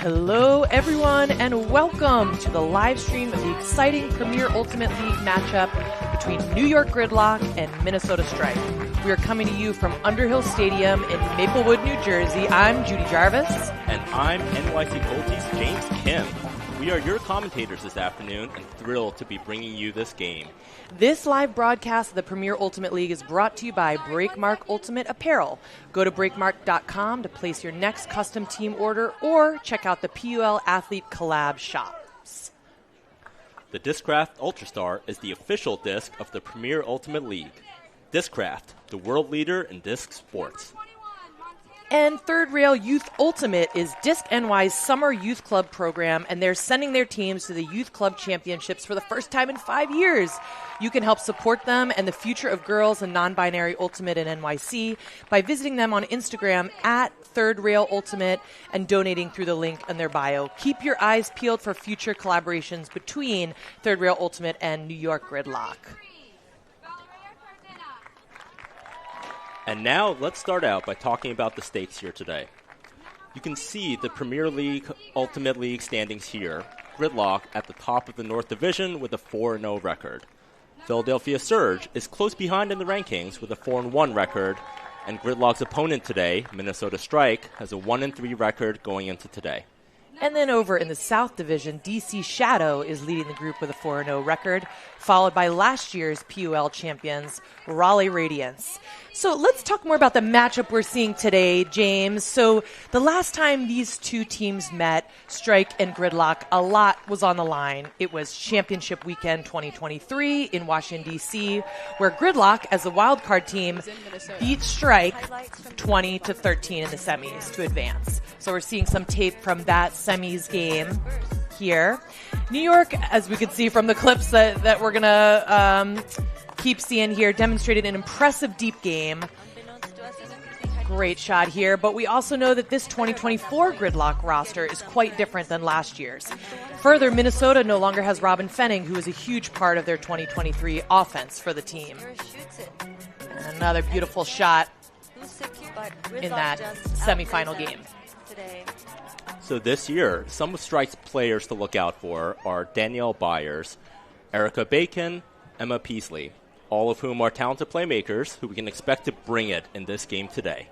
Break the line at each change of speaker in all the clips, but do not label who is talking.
Hello, everyone, and welcome to the live stream of the exciting Premier Ultimate League matchup between New York Gridlock and Minnesota Strike. We are coming to you from Underhill Stadium in Maplewood, New Jersey. I'm Judy Jarvis.
And I'm NYC Colty's James Kim. We are your commentators this afternoon and thrilled to be bringing you this game.
This live broadcast of the Premier Ultimate League is brought to you by Breakmark Ultimate Apparel. Go to breakmark.com to place your next custom team order or check out the PUL Athlete Collab shops.
The Discraft Ultrastar is the official disc of the Premier Ultimate League. Discraft, the world leader in disc sports.
And Third Rail Youth Ultimate is Disc NY's summer youth club program, and they're sending their teams to the youth club championships for the first time in 5 years. You can help support them and the future of girls and non-binary ultimate in NYC by visiting them on Instagram at Third Rail Ultimate and donating through the link in their bio. Keep your eyes peeled for future collaborations between Third Rail Ultimate and New York Gridlock.
And now let's start out by talking about the stakes here today. You can see the Premier League Ultimate League standings here. Gridlock at the top of the North Division with a 4-0 record. Philadelphia Surge is close behind in the rankings with a 4-1 record, and Gridlock's opponent today, Minnesota Strike, has a 1-3 record going into today.
And then over in the South Division, DC Shadow is leading the group with a 4-0 record, followed by last year's PUL champions, Raleigh Radiance. So let's talk more about the matchup we're seeing today, James. So the last time these two teams met, Strike and Gridlock, a lot was on the line. It was Championship Weekend 2023 in Washington, D.C., where Gridlock, as the wildcard team, beat Strike 20-13 in the semis to advance. So we're seeing some tape from that semis game here. New York, as we could see from the clips that we're going to keep seeing here, demonstrated an impressive deep game. Great shot here, but we also know that this 2024 Gridlock roster is quite different than last year's. Further, Minnesota no longer has Robin Fenning, who was a huge part of their 2023 offense for the team. And another beautiful shot in that semifinal game.
So this year, some of Strike's players to look out for are Danielle Byers, Erica Bacon, Emma Peasley, all of whom are talented playmakers who we can expect to bring it in this game today.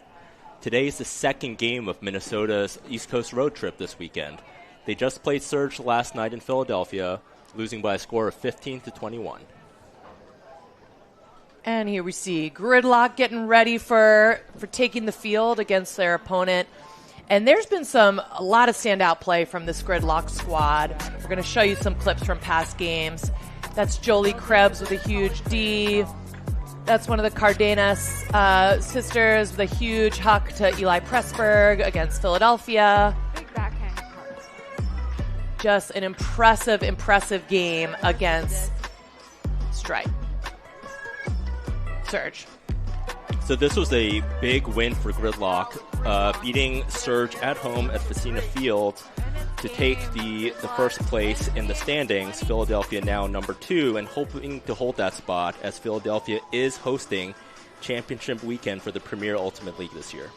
Today is the second game of Minnesota's East Coast road trip this weekend. They just played Surge last night in Philadelphia, losing by a score of 15-21.
And here we see Gridlock getting ready for taking the field against their opponent. And there's been a lot of standout play from this Gridlock squad. We're going to show you some clips from past games. That's Jolie Krebs with a huge D. That's one of the Cardenas sisters with a huge huck to Eli Pressburg against Philadelphia.
Big backhand.
Just an impressive game against Strike. Surge.
So this was a big win for Gridlock, beating Surge at home at Facina Field to take the first place in the standings. Philadelphia now number 2 and hoping to hold that spot as Philadelphia is hosting Championship Weekend for the Premier Ultimate League this year.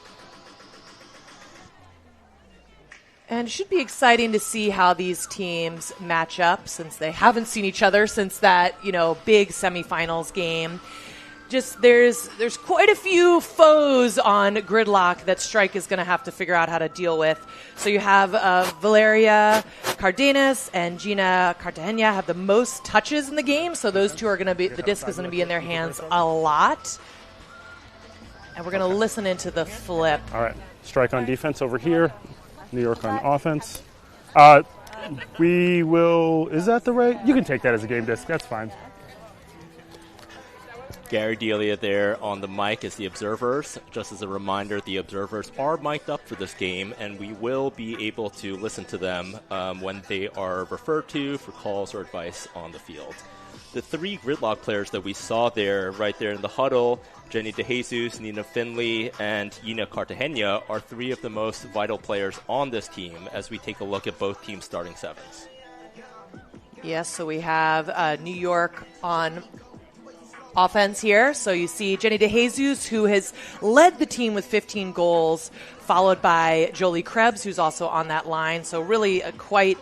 And it should be exciting to see how these teams match up since they haven't seen each other since that, big semifinals game. Just there's quite a few foes on Gridlock that Strike is going to have to figure out how to deal with. So you have Valeria Cardenas and Gina Cartagena have the most touches in the game. So those two are going to be, the disc is going to be in their hands a lot. And we're going to listen into the flip.
All right, Strike on defense over here, New York on offense. We will, is that the right? You can take that as a game disc, that's fine.
Gary Delia there on the mic as the observers. Just as a reminder, the observers are mic'd up for this game, and we will be able to listen to them when they are referred to for calls or advice on the field. The 3 Gridlock players that we saw there, right there in the huddle, Jenny DeJesus, Nina Finley, and Ina Cartagena, are 3 of the most vital players on this team as we take a look at both teams' starting 7s.
Yes, so we have New York on offense here. So you see Jenny DeJesus, who has led the team with 15 goals, followed by Jolie Krebs, who's also on that line. So really quite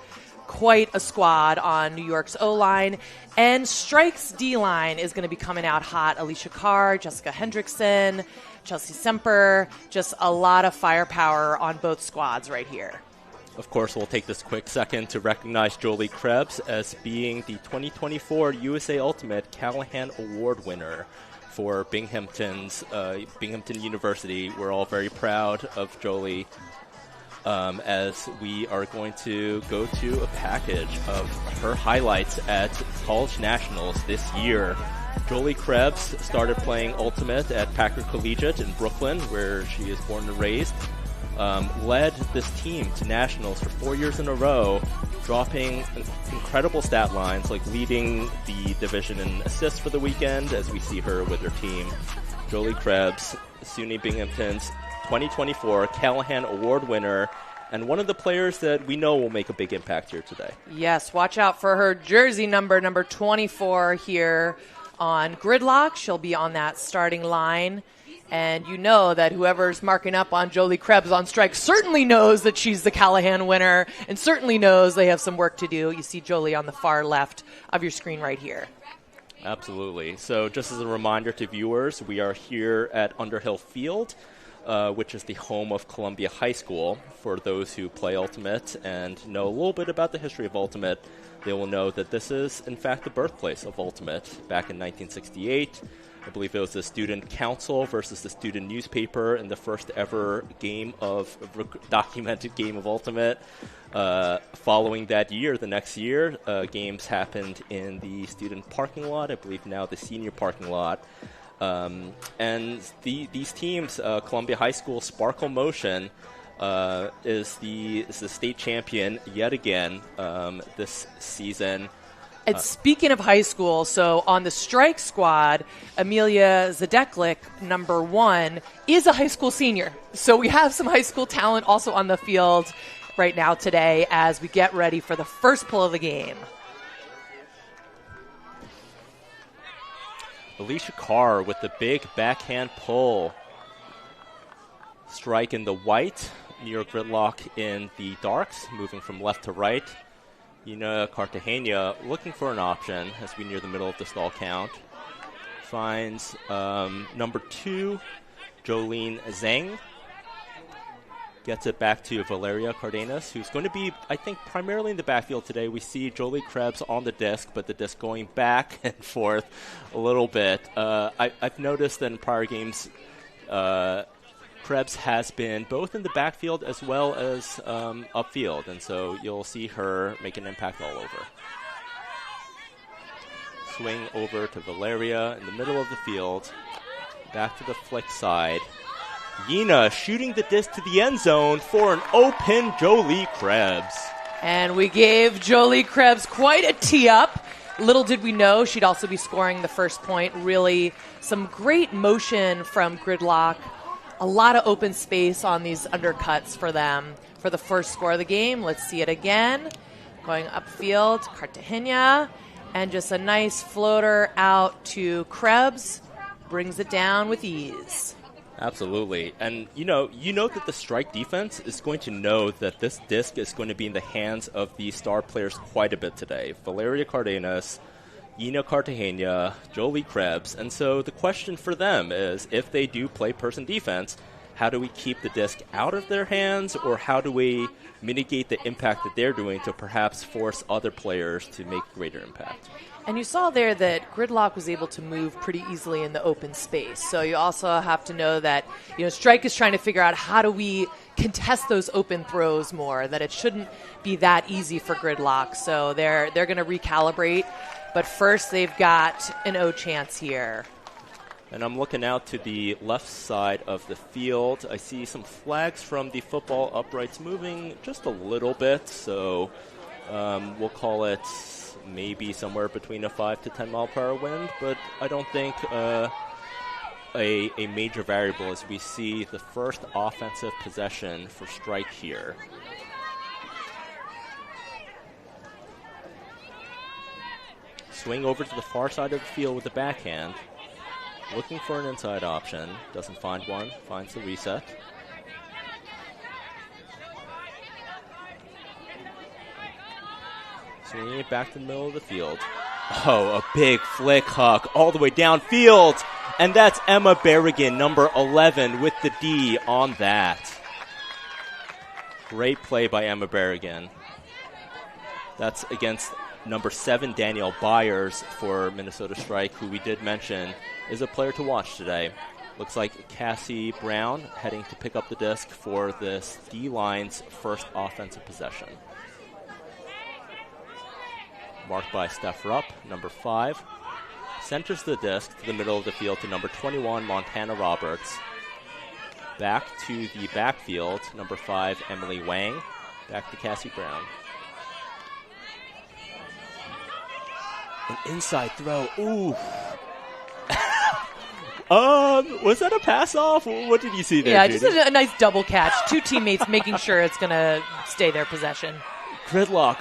a squad on New York's O-line. And Strike's D-line is going to be coming out hot. Alicia Carr, Jessica Hendrickson, Chelsea Semper, just a lot of firepower on both squads right here.
Of course, we'll take this quick second to recognize Jolie Krebs as being the 2024 USA Ultimate Callahan Award winner for Binghamton University. We're all very proud of Jolie as we are going to go to a package of her highlights at College Nationals this year. Jolie Krebs started playing Ultimate at Packer Collegiate in Brooklyn, where she is born and raised. Led this team to Nationals for 4 years in a row, dropping incredible stat lines, like leading the division in assists for the weekend, as we see her with her team. Jolie Krebs, SUNY Binghamton's 2024 Callahan Award winner, and one of the players that we know will make a big impact here today.
Yes, watch out for her jersey number 24 here on Gridlock. She'll be on that starting line. And you know that whoever's marking up on Jolie Krebs on Strike certainly knows that she's the Callahan winner and certainly knows they have some work to do. You see Jolie on the far left of your screen right here.
Absolutely. So just as a reminder to viewers, we are here at Underhill Field, which is the home of Columbia High School. For those who play Ultimate and know a little bit about the history of Ultimate, they will know that this is, in fact, the birthplace of Ultimate. Back in 1968, I believe it was the student council versus the student newspaper in the first ever documented game of Ultimate. Following that year, the next year, games happened in the student parking lot, I believe now the senior parking lot. And these teams, Columbia High School Sparkle Motion, is the state champion yet again this season.
And speaking of high school, so on the Strike squad, Amelia Zadeklik, number 1, is a high school senior. So we have some high school talent also on the field right now today as we get ready for the first pull of the game.
Alicia Carr with the big backhand pull. Strike in the white, New York Gridlock in the darks, moving from left to right. Ina Cartagena looking for an option as we near the middle of the stall count. Finds number 2, Jolene Zhang. Gets it back to Valeria Cardenas, who's going to be, I think, primarily in the backfield today. We see Jolie Krebs on the disc, but the disc going back and forth a little bit. I've noticed that in prior games, Krebs has been both in the backfield as well as upfield, and so you'll see her make an impact all over. Swing over to Valeria in the middle of the field. Back to the flick side. Yina shooting the disc to the end zone for an open Jolie Krebs.
And we gave Jolie Krebs quite a tee up. Little did we know she'd also be scoring the first point. Really some great motion from Gridlock. A lot of open space on these undercuts for them for the first score of the game. Let's see it again. Going upfield, Cartagena. And just a nice floater out to Krebs. Brings it down with ease.
Absolutely. And, you know that the Strike defense is going to know that this disc is going to be in the hands of these star players quite a bit today. Valeria Cardenas, Ina Cartagena, Jolie Krebs. And so the question for them is, if they do play person defense, how do we keep the disc out of their hands, or how do we mitigate the impact that they're doing to perhaps force other players to make greater impact?
And you saw there that Gridlock was able to move pretty easily in the open space. So you also have to know that, Strike is trying to figure out how do we contest those open throws more, that it shouldn't be that easy for Gridlock. So they're going to recalibrate. But first they've got an O chance here.
And I'm looking out to the left side of the field. I see some flags from the football uprights moving just a little bit. So we'll call it maybe somewhere between a 5 to 10 mile per hour wind, but I don't think a major variable as we see the first offensive possession for Strike here. Swing over to the far side of the field with the backhand. Looking for an inside option. Doesn't find one. Finds the reset. Swinging it back to the middle of the field. Oh, a big flick huck all the way downfield. And that's Emma Berrigan, number 11, with the D on that. Great play by Emma Berrigan. That's against number 7, Danielle Byers for Minnesota Strike, who we did mention is a player to watch today. Looks like Cassie Brown heading to pick up the disc for this D-line's first offensive possession. Marked by Steph Rupp, number 5. Centers the disc to the middle of the field to number 21, Montana Roberts. Back to the backfield, number 5, Emily Wang. Back to Cassie Brown. An inside throw. Ooh. Was that a pass off? What did you see there,
Yeah,
Judy?
just a nice double catch. Two teammates making sure it's going to stay their possession.
Gridlock,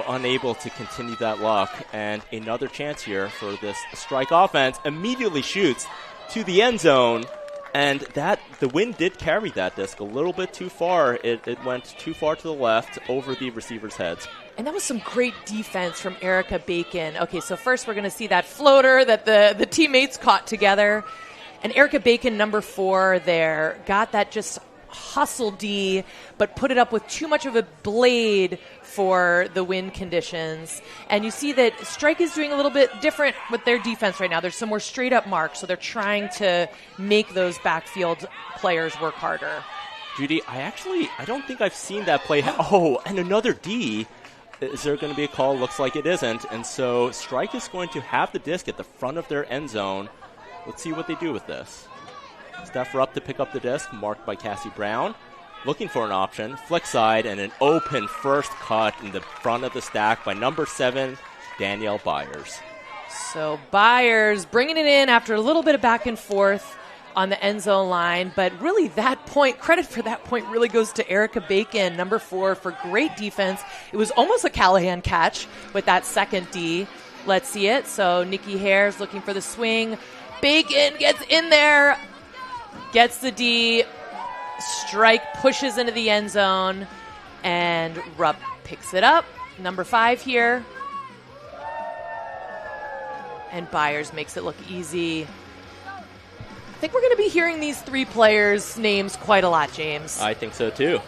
unable to continue that luck. And another chance here for this Strike offense. Immediately shoots to the end zone. And the wind did carry that disc a little bit too far. It went too far to the left over the receivers' heads.
And that was some great defense from Erica Bacon. Okay, so first we're going to see that floater that the teammates caught together. And Erica Bacon, number 4 there, got that just hustle D, but put it up with too much of a blade for the wind conditions. And you see that Strike is doing a little bit different with their defense right now. There's some more straight up marks, so they're trying to make those backfield players work harder.
Judy, I don't think I've seen that play. And another D. Is there going to be a call? Looks like it isn't. And so Strike is going to have the disc at the front of their end zone. Let's see what they do with this. Steph Rupp to pick up the disc, marked by Cassie Brown. Looking for an option. Flick side and an open first cut in the front of the stack by number 7, Danielle Byers.
So Byers bringing it in after a little bit of back and forth on the end zone line, but really credit for that point really goes to Erica Bacon, number 4, for great defense. It was almost a Callahan catch with that second D. Let's see it. So Nikki Hare's looking for the swing. Bacon gets in there, gets the D. Strike pushes into the end zone, and Rupp picks it up. Number 5 here. And Byers makes it look easy. I think we're going to be hearing these 3 players' names quite a lot, James.
I think so, too.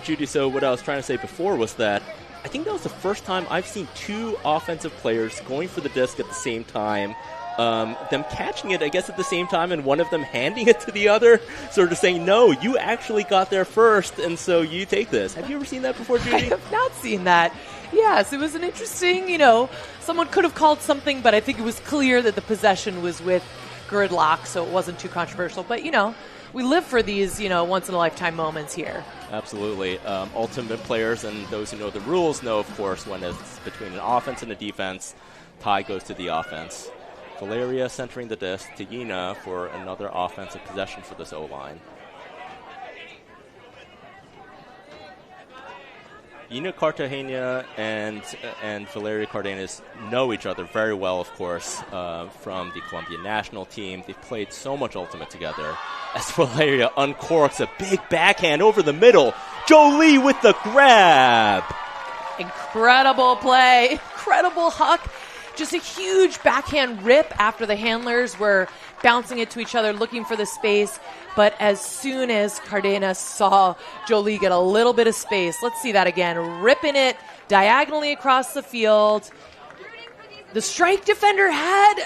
Judy, so what I was trying to say before was that I think that was the first time I've seen 2 offensive players going for the disc at the same time. Them catching it, I guess, at the same time, and one of them handing it to the other, sort of saying, no, you actually got there first, and so you take this. Have you ever seen that before, Judy?
I have not seen that. Yes, it was an interesting, someone could have called something, but I think it was clear that the possession was with Gridlock, so it wasn't too controversial. But, we live for these, once-in-a-lifetime moments here.
Absolutely. Ultimate players and those who know the rules know, of course, when it's between an offense and a defense, tie goes to the offense. Valeria centering the disc to Yina for another offensive possession for this O-line. Yina Cartagena and Valeria Cardenas know each other very well, of course, from the Colombian national team. They've played so much Ultimate together. As Valeria uncorks a big backhand over the middle, Jolie with the grab.
Incredible play. Incredible huck. Just a huge backhand rip after the handlers were bouncing it to each other, looking for the space. But as soon as Cardenas saw Jolie get a little bit of space, let's see that again, ripping it diagonally across the field. The Strike defender had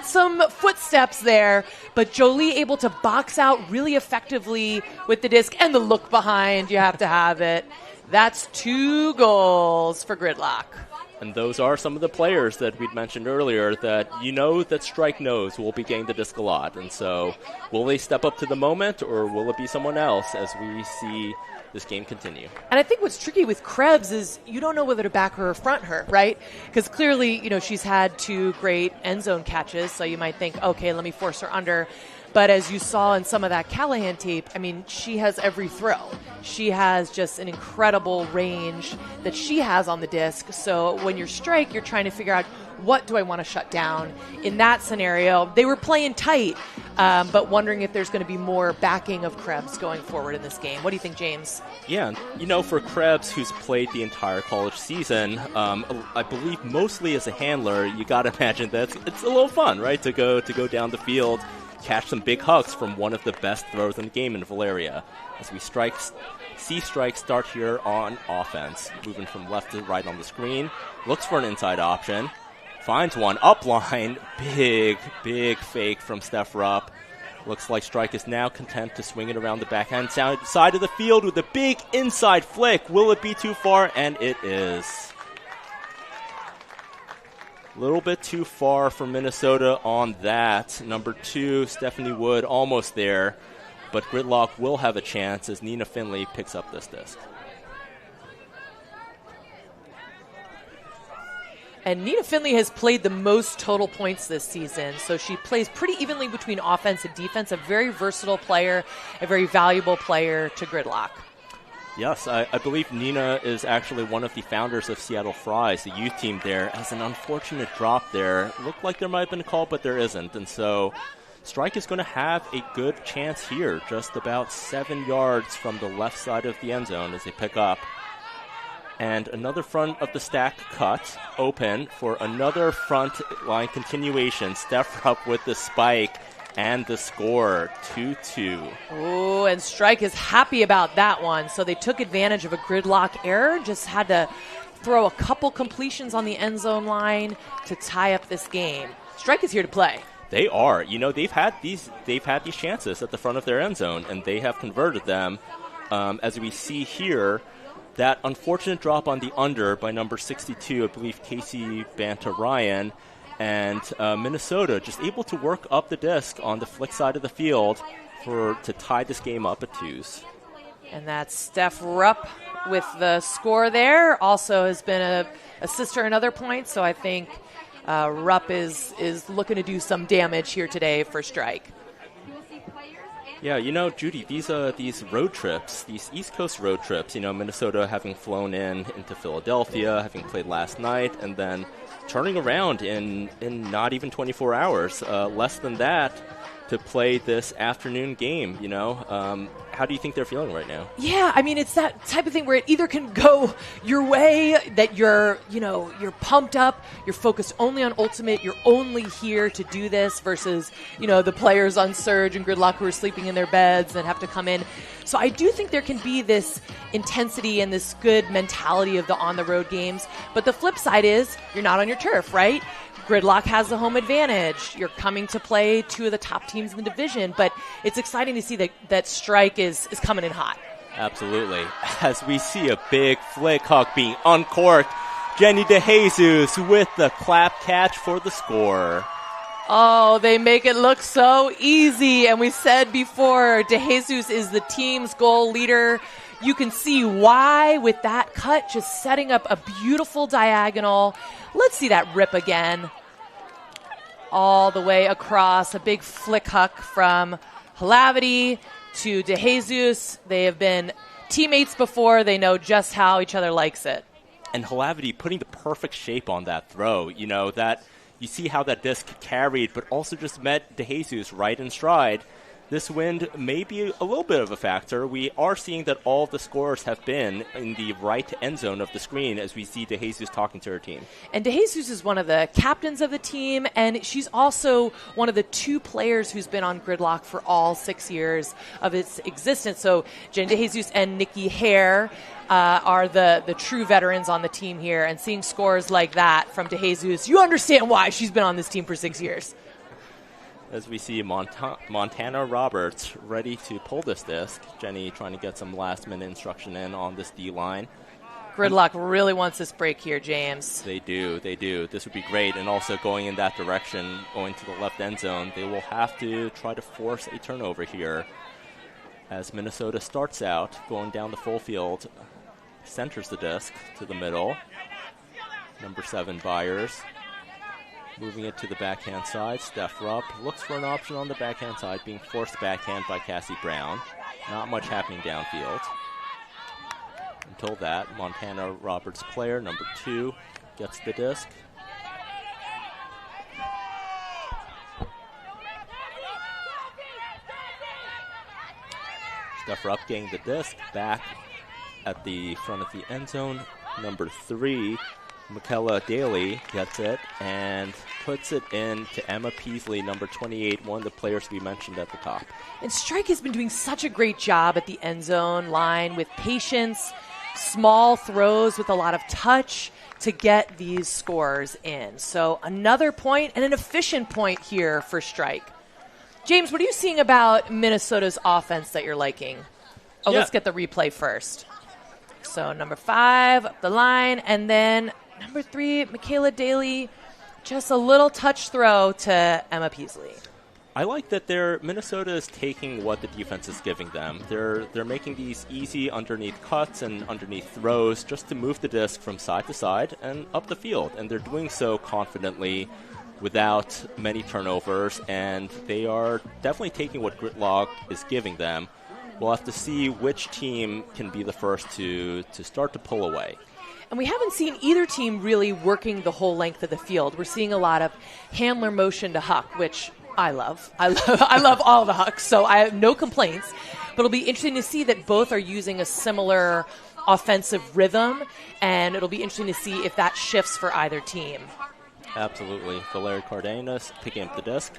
some footsteps there, but Jolie able to box out really effectively with the disc and the look behind. You have to have it. That's 2 goals for Gridlock.
And those are some of the players that we'd mentioned earlier that that Strike knows will be getting the disc a lot. And so will they step up to the moment, or will it be someone else as we see this game continue?
And I think what's tricky with Krebs is you don't know whether to back her or front her, right? Because clearly, she's had 2 great end zone catches, so you might think, okay, let me force her under. But as you saw in some of that Callahan tape, I mean, she has every throw. She has just an incredible range that she has on the disc. So when you're strike, you're trying to figure out, what do I want to shut down? In that scenario, they were playing tight, but wondering if there's going to be more backing of Krebs going forward in this game. What do you think, James?
Yeah, for Krebs, who's played the entire college season, I believe mostly as a handler, you got to imagine that it's a little fun, right, to go down the field, catch some big hucks from one of the best throws in the game in Valeria. As we see Strike start here on offense, moving from left to right on the screen, looks for an inside option. Finds one, upline, big fake from Steph Rupp. Looks like Strike is now content to swing it around the backhand side of the field with a big inside flick. Will it be too far? And it is. A little bit too far for Minnesota on that. Number 2, Stephanie Wood, almost there. But Gridlock will have a chance as Nina Finley picks up this disc.
And Nina Finley has played the most total points this season, so she plays pretty evenly between offense and defense, a very versatile player, a very valuable player to Gridlock.
Yes, I believe Nina is actually one of the founders of Seattle Fries, the youth team there. As an unfortunate drop there, looked like there might have been a call, but there isn't. And so Strike is going to have a good chance here, just about 7 yards from the left side of the end zone as they pick up. And another front of the stack cut, open for another front line continuation. Steph Rupp with the spike and the score, 2-2.
Oh, and Strike is happy about that one. So they took advantage of a Gridlock error, just had to throw a couple completions on the end zone line to tie up this game. Strike is here to play.
They are. They've had these chances at the front of their end zone, and they have converted them. As we see here, that unfortunate drop on the under by number 62, I believe Casey Bantarayan, and Minnesota just able to work up the disc on the flick side of the field to tie this game up at 2s.
And that's Steph Rupp with the score there. Also has been a assister in other points, so I think Rupp is looking to do some damage here today for Strike.
Yeah, Judy, these road trips, these East Coast road trips, Minnesota having flown into Philadelphia, having played last night, and then turning around in not even 24 hours, less than that, to play this afternoon game, How do you think they're feeling right now?
Yeah, I mean, it's that type of thing where it either can go your way, that you're pumped up, you're focused only on Ultimate, you're only here to do this, versus, the players on Surge and Gridlock who are sleeping in their beds and have to come in. So I do think there can be this intensity and this good mentality of the on-the-road games. But the flip side is you're not on your turf, right? Gridlock has the home advantage. You're coming to play 2 of the top teams in the division, but it's exciting to see that Strike is coming in hot.
Absolutely. As we see a big flick huck being uncorked, Jenny DeJesus with the clap catch for the score.
Oh, they make it look so easy. And we said before, DeJesus is the team's goal leader. You can see why with that cut, just setting up a beautiful diagonal. Let's see that rip again. All the way across, a big flick huck from Halavity to DeJesus. They have been teammates before. They know just how each other likes it.
And Halavity putting the perfect shape on that throw. That you see how that disc carried, but also just met DeJesus right in stride. This wind may be a little bit of a factor. We are seeing that all the scores have been in the right end zone of the screen as we see DeJesus talking to her team. And
DeJesus is one of the captains of the team, and she's also one of the 2 players who's been on Gridlock for all 6 years of its existence. So Jenny DeJesus and Nikki Hare are the true veterans on the team here, and seeing scores like that from DeJesus, you understand why she's been on this team for 6 years.
As we see Montana Roberts ready to pull this disc. Jenny trying to get some last-minute instruction in on this D-line.
Gridlock really wants this break here, James.
They do. This would be great. And also going in that direction, going to the left end zone, they will have to try to force a turnover here. As Minnesota starts out, going down the full field, centers the disc to the middle. Number 7, Byers. Moving it to the backhand side, Steph Rupp looks for an option on the backhand side, being forced backhand by Cassie Brown. Not much happening downfield. Until that, Montana Roberts player, number 2, gets the disc. Steph Rupp getting the disc back at the front of the end zone. Number 3, Michaela Daly gets it and puts it in to Emma Peasley, number 28, one of the players we mentioned at the top.
And Strike has been doing such a great job at the end zone line with patience, small throws with a lot of touch to get these scores in. So another point and an efficient point here for Strike. James, what are you seeing about Minnesota's offense that you're liking? Oh, Let's get the replay first. So number 5 up the line, and then number 3, Michaela Daly, just a little touch throw to Emma Peasley.
I like that Minnesota is taking what the defense is giving them. They're making these easy underneath cuts and underneath throws just to move the disc from side to side and up the field. And they're doing so confidently without many turnovers, and they are definitely taking what Gridlock is giving them. We'll have to see which team can be the first to start to pull away.
And we haven't seen either team really working the whole length of the field. We're seeing a lot of handler motion to Huck, which I love. I love all the Hucks, so I have no complaints. But it'll be interesting to see that both are using a similar offensive rhythm, and it'll be interesting to see if that shifts for either team.
Absolutely. Valeria Cardenas picking up the disc.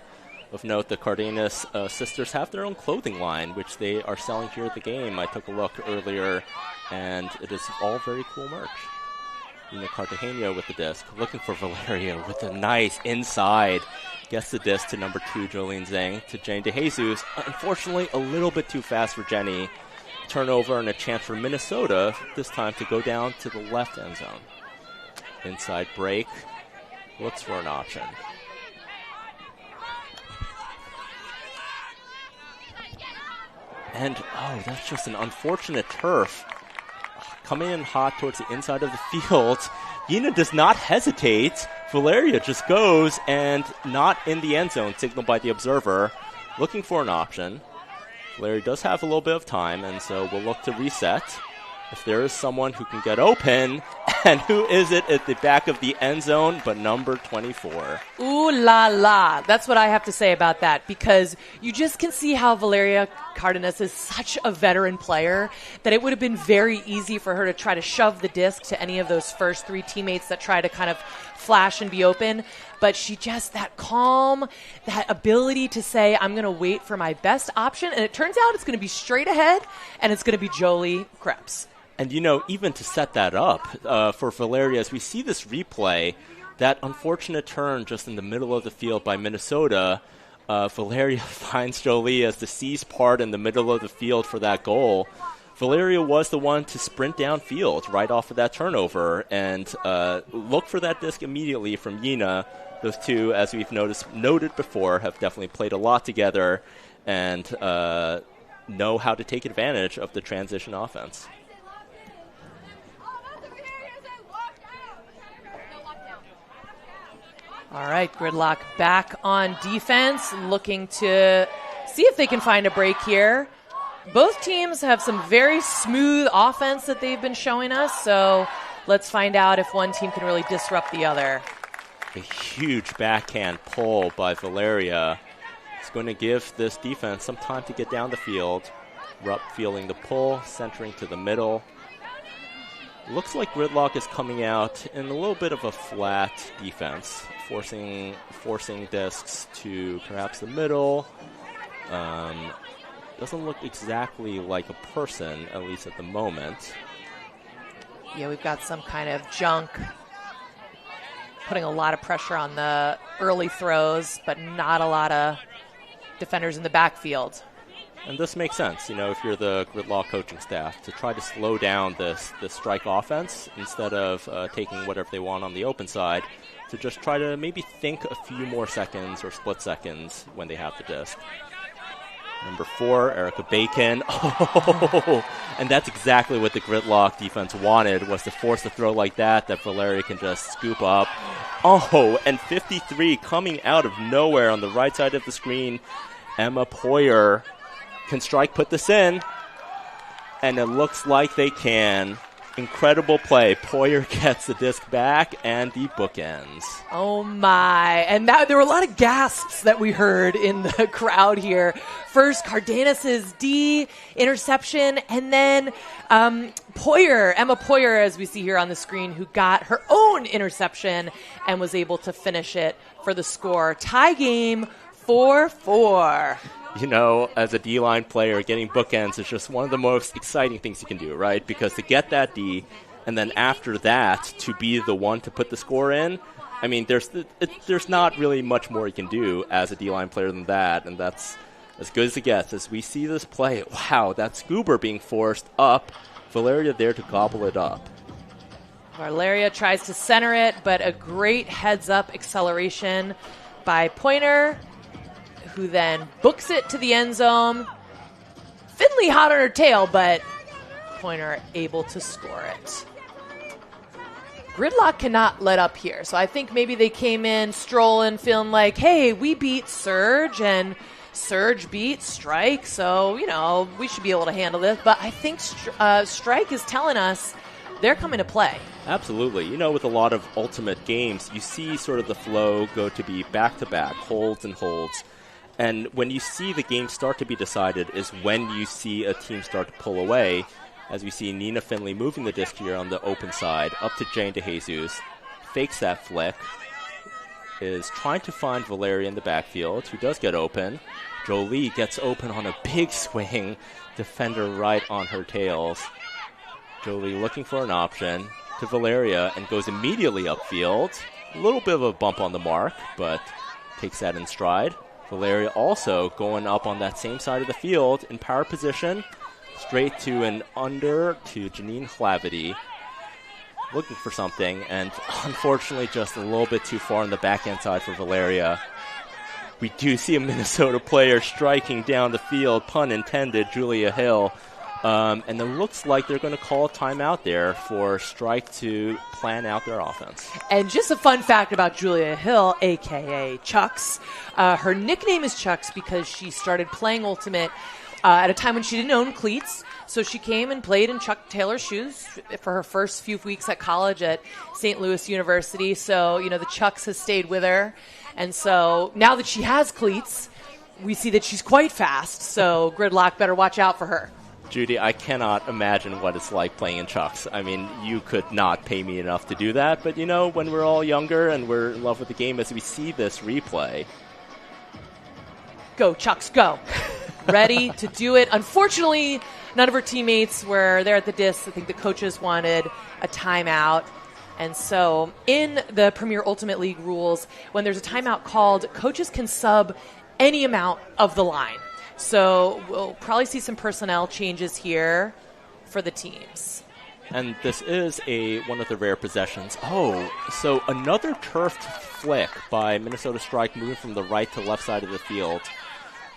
Of note, the Cardenas sisters have their own clothing line, which they are selling here at the game. I took a look earlier, and it is all very cool merch. Nina Cartagena with the disc, looking for Valeria with a nice inside. Gets the disc to number 2, Jolene Zhang, to Jane DeJesus. Unfortunately, a little bit too fast for Jenny. Turnover and a chance for Minnesota, this time to go down to the left end zone. Inside break, looks for an option. And, that's just an unfortunate turf. Coming in hot towards the inside of the field. Yina does not hesitate. Valeria just goes and not in the end zone, signaled by the observer. Looking for an option. Valeria does have a little bit of time, and so we'll look to reset. If there is someone who can get open, and who is it at the back of the end zone but number 24?
Ooh la la. That's what I have to say about that, because you just can see how Valeria Cardenas is such a veteran player that it would have been very easy for her to try to shove the disc to any of those first 3 teammates that try to kind of flash and be open. But she just, that calm, that ability to say, I'm going to wait for my best option. And it turns out it's going to be straight ahead, and it's going to be Jolie Krebs.
And, even to set that up for Valeria, as we see this replay, that unfortunate turn just in the middle of the field by Minnesota, Valeria finds Jolie as the C's part in the middle of the field for that goal. Valeria was the one to sprint downfield right off of that turnover and look for that disc immediately from Yina. Those two, as we've noted before, have definitely played a lot together and know how to take advantage of the transition offense.
All right, Gridlock back on defense, looking to see if they can find a break here. Both teams have some very smooth offense that they've been showing us, so let's find out if one team can really disrupt the other.
A huge backhand pull by Valeria. It's going to give this defense some time to get down the field. Rupp feeling the pull, centering to the middle. Looks like Gridlock is coming out in a little bit of a flat defense, forcing discs to perhaps the middle. Doesn't look exactly like a person, at least at the moment.
Yeah, we've got some kind of junk putting a lot of pressure on the early throws, but not a lot of defenders in the backfield.
And this makes sense, if you're the Gridlock coaching staff, to try to slow down this strike offense instead of taking whatever they want on the open side, to just try to maybe think a few more seconds or split seconds when they have the disc. Number 4, Erica Bacon. Oh, and that's exactly what the Gridlock defense wanted, was to force a throw like that Valeria can just scoop up. Oh, and 53 coming out of nowhere on the right side of the screen. Emma Poyer. Can Strike put this in? And it looks like they can. Incredible play. Poyer gets the disc back and the bookends.
Oh my. And there were a lot of gasps that we heard in the crowd here. First, Cardenas' D interception, and then Emma Poyer, as we see here on the screen, who got her own interception and was able to finish it for the score. Tie game 4-4.
You know, as a D-line player, getting bookends is just one of the most exciting things you can do, right? Because to get that D, and then after that, to be the one to put the score in, I mean, there's not really much more you can do as a D-line player than that, and that's as good as it gets. As we see this play, wow, that's Goober being forced up. Valeria there to gobble it up.
Valeria tries to center it, but a great heads-up acceleration by Pointer, who then books it to the end zone. Finley hot on her tail, but Pointer able to score it. Gridlock cannot let up here, so I think maybe they came in strolling, feeling like, hey, we beat Surge, and Surge beat Strike, so, you know, we should be able to handle this. But I think Strike is telling us they're coming to play.
Absolutely. You know, with a lot of Ultimate games, you see sort of the flow go to be back-to-back, holds and holds. And when you see the game start to be decided is when you see a team start to pull away, as we see Nina Finley moving the disc here on the open side, up to Jane DeJesus, fakes that flick, is trying to find Valeria in the backfield, who does get open. Jolie gets open on a big swing, defender right on her tails. Jolie looking for an option to Valeria and goes immediately upfield. A little bit of a bump on the mark, but takes that in stride. Valeria also going up on that same side of the field in power position, straight to an under to Janine Hlavity, looking for something, and unfortunately just a little bit too far on the backhand side for Valeria. We do see a Minnesota player striking down the field, pun intended, Julia Hill. And it looks like they're going to call a timeout there for Strike to plan out their offense.
And just a fun fact about Julia Hill, a.k.a. Chucks. Her nickname is Chucks because she started playing Ultimate at a time when she didn't own cleats. So she came and played in Chuck Taylor's shoes for her first few weeks at college at St. Louis University. So, you know, the Chucks has stayed with her. And so now that she has cleats, we see that she's quite fast. So Gridlock better watch out for her.
Judy, I cannot imagine what it's like playing in Chucks. I mean, you could not pay me enough to do that. But, you know, when we're all younger and we're in love with the game, as we see this replay.
Go, Chucks, go. Ready to do it. Unfortunately, none of her teammates were there at the disc. I think the coaches wanted a timeout. And so in the Premier Ultimate League rules, when there's a timeout called, coaches can sub any amount of the line. So we'll probably see some personnel changes here for the teams.
And this is one of the rare possessions. Oh, so another turfed flick by Minnesota Strike, moving from the right to left side of the field.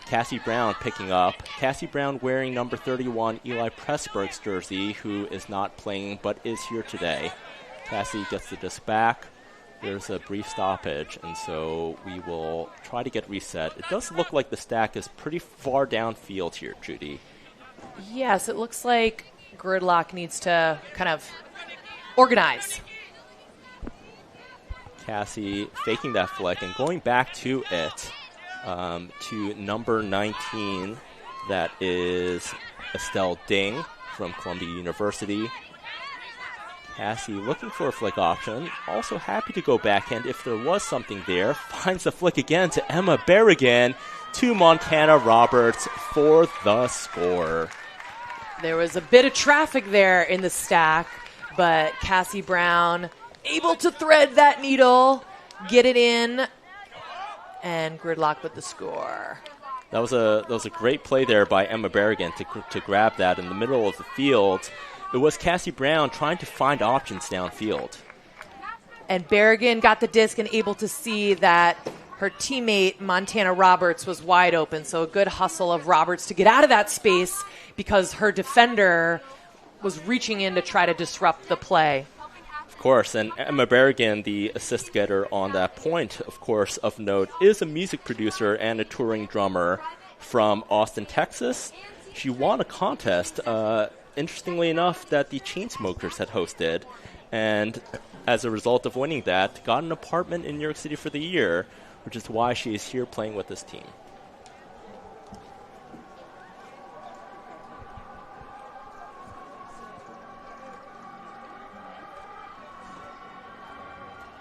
Cassie Brown picking up. Cassie Brown wearing number 31, Eli Pressburg's jersey, who is not playing but is here today. Cassie gets the disc back. There's a brief stoppage, and so we will try to get reset. It does look like the stack is pretty far downfield here, Judy.
Yes, it looks like Gridlock needs to kind of organize.
Cassie faking that flick and going back to it, to number 19. That is Estelle Ding from Columbia University. Cassie looking for a flick option. Also happy to go backhand if there was something there. Finds the flick again to Emma Berrigan, to Montana Roberts for the score.
There was a bit of traffic there in the stack, but Cassie Brown able to thread that needle, get it in, and Gridlock with the score.
That was a great play there by Emma Berrigan to grab that in the middle of the field. It was Cassie Brown trying to find options downfield.
And Berrigan got the disc and able to see that her teammate Montana Roberts was wide open. So a good hustle of Roberts to get out of that space because her defender was reaching in to try to disrupt the play.
Of course, and Emma Berrigan, the assist getter on that point, of course, of note, is a music producer and a touring drummer from Austin, Texas. She won a contest, interestingly enough, that the Chainsmokers had hosted, and as a result of winning that, got an apartment in New York City for the year, which is why she is here playing with this team.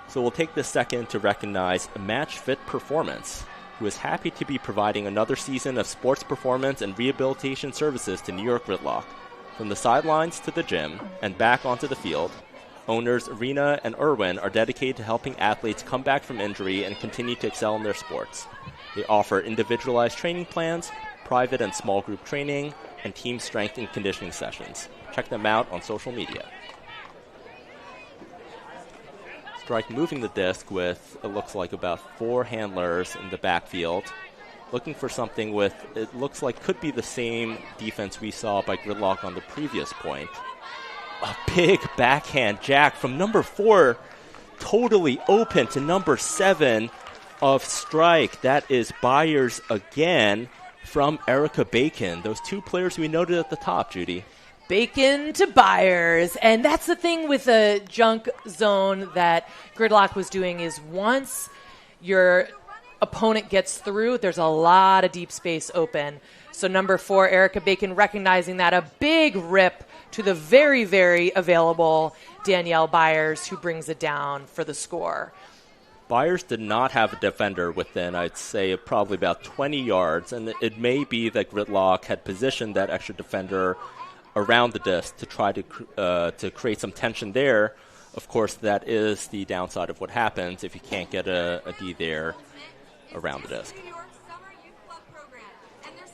So we'll take this second to recognize Match Fit Performance, who is happy to be providing another season of sports performance and rehabilitation services to New York Gridlock. From the sidelines to the gym and back onto the field, owners Rena and Irwin are dedicated to helping athletes come back from injury and continue to excel in their sports. They offer individualized training plans, private and small group training, and team strength and conditioning sessions. Check them out on social media. Strike moving the disc with, it looks like, about 4 handlers in the backfield. Looking for something with, it looks like could be the same defense we saw by Gridlock on the previous point. A big backhand jack from number 4, totally open to number 7 of Strike. That is Byers again from Erica Bacon. Those 2 players we noted at the top, Judy.
Bacon to Byers. And that's the thing with the junk zone that Gridlock was doing is once your opponent gets through, there's a lot of deep space open. So number 4, Erica Bacon, recognizing that, a big rip to the very, very available Danielle Byers, who brings it down for the score.
Byers did not have a defender within, I'd say, probably about 20 yards. And it may be that Gridlock had positioned that extra defender around the disc to try to create some tension there. Of course, that is the downside of what happens if you can't get a D there around the disc.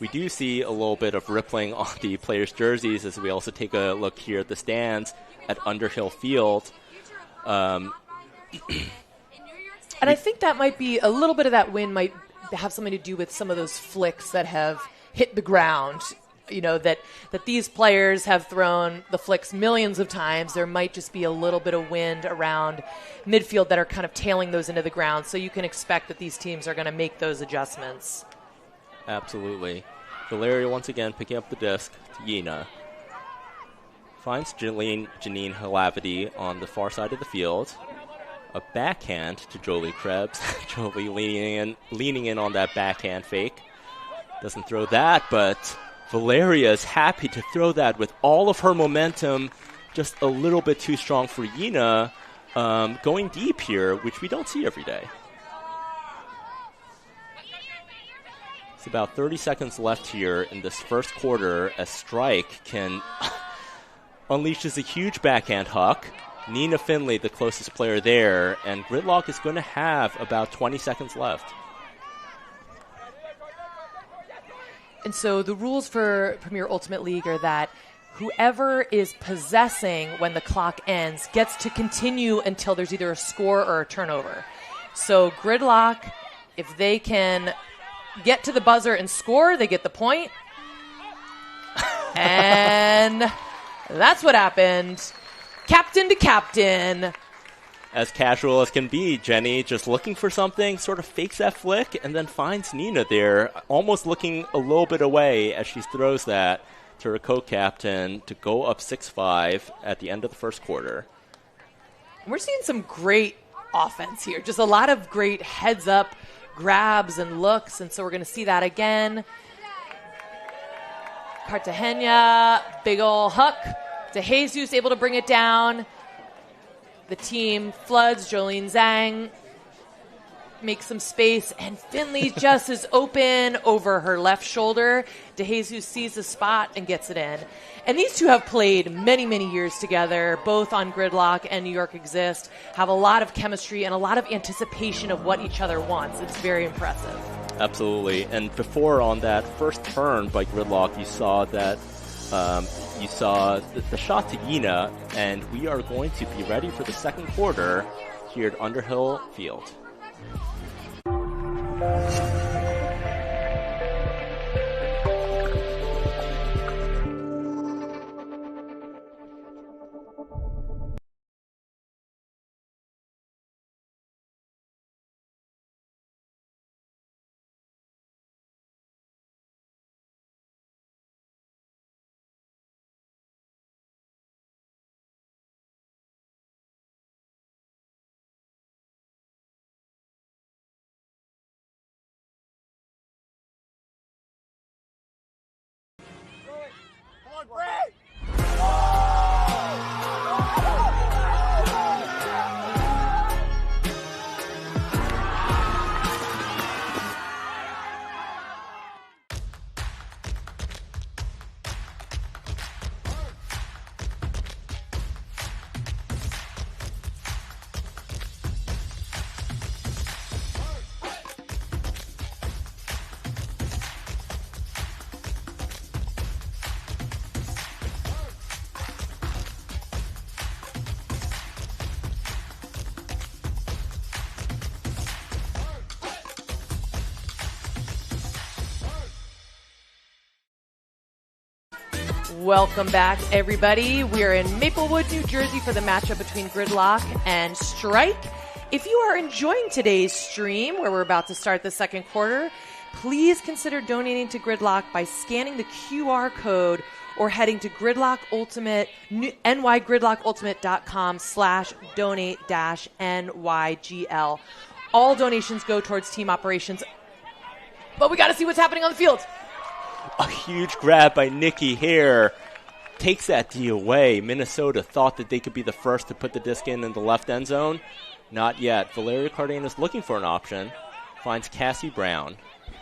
We do see a little bit of rippling on the players' jerseys as we also take a look here at the stands at Underhill Field.
And I think that might be a little bit of that win might have something to do with some of those flicks that have hit the ground. You know, that these players have thrown the flicks millions of times. There might just be a little bit of wind around midfield that are kind of tailing those into the ground. So you can expect that these teams are going to make those adjustments.
Absolutely. Valeria once again picking up the disc to Yena. Finds Janine Halavity on the far side of the field. A backhand to Jolie Krebs. Jolie leaning in on that backhand fake. Doesn't throw that, but Valeria is happy to throw that with all of her momentum, just a little bit too strong for Yena, going deep here, which we don't see every day. It's about 30 seconds left here in this first quarter as Strike can unleashes a huge backhand huck. Nina Finley, the closest player there, and Gridlock is going to have about 20 seconds left.
And so the rules for Premier Ultimate League are that whoever is possessing when the clock ends gets to continue until there's either a score or a turnover. So Gridlock, if they can get to the buzzer and score, they get the point. And that's what happened. Captain to captain.
As casual as can be, Jenny just looking for something, sort of fakes that flick, and then finds Nina there, almost looking a little bit away as she throws that to her co-captain to go up 6-5 at the end of the first quarter.
We're seeing some great offense here. Just a lot of great heads-up grabs and looks, and so we're going to see that again. Cartagena, big ol' huck. DeJesus able to bring it down. The team floods. Jolene Zhang makes some space, and Finley just is open over her left shoulder. DeJesus sees the spot and gets it in. And these two have played many, many years together, both on Gridlock and New York Exist, have a lot of chemistry and a lot of anticipation of what each other wants. It's very impressive.
Absolutely. And before on that first turn by Gridlock, you saw that you saw the shot to Yena, and we are going to be ready for the second quarter here at Underhill Field.
Welcome back, everybody. We're in Maplewood, New Jersey for the matchup between Gridlock and Strike. If you are enjoying today's stream, where we're about to start the second quarter, please consider donating to Gridlock by scanning the QR code or heading to nygridlockultimate.com/donate-nygl. All donations go towards team operations. But we got to see what's happening on the field.
A huge grab by Nikki Hare takes that D away. Minnesota thought that they could be the first to put the disc in the left end zone. Not yet. Valeria Cardenas looking for an option. Finds Cassie Brown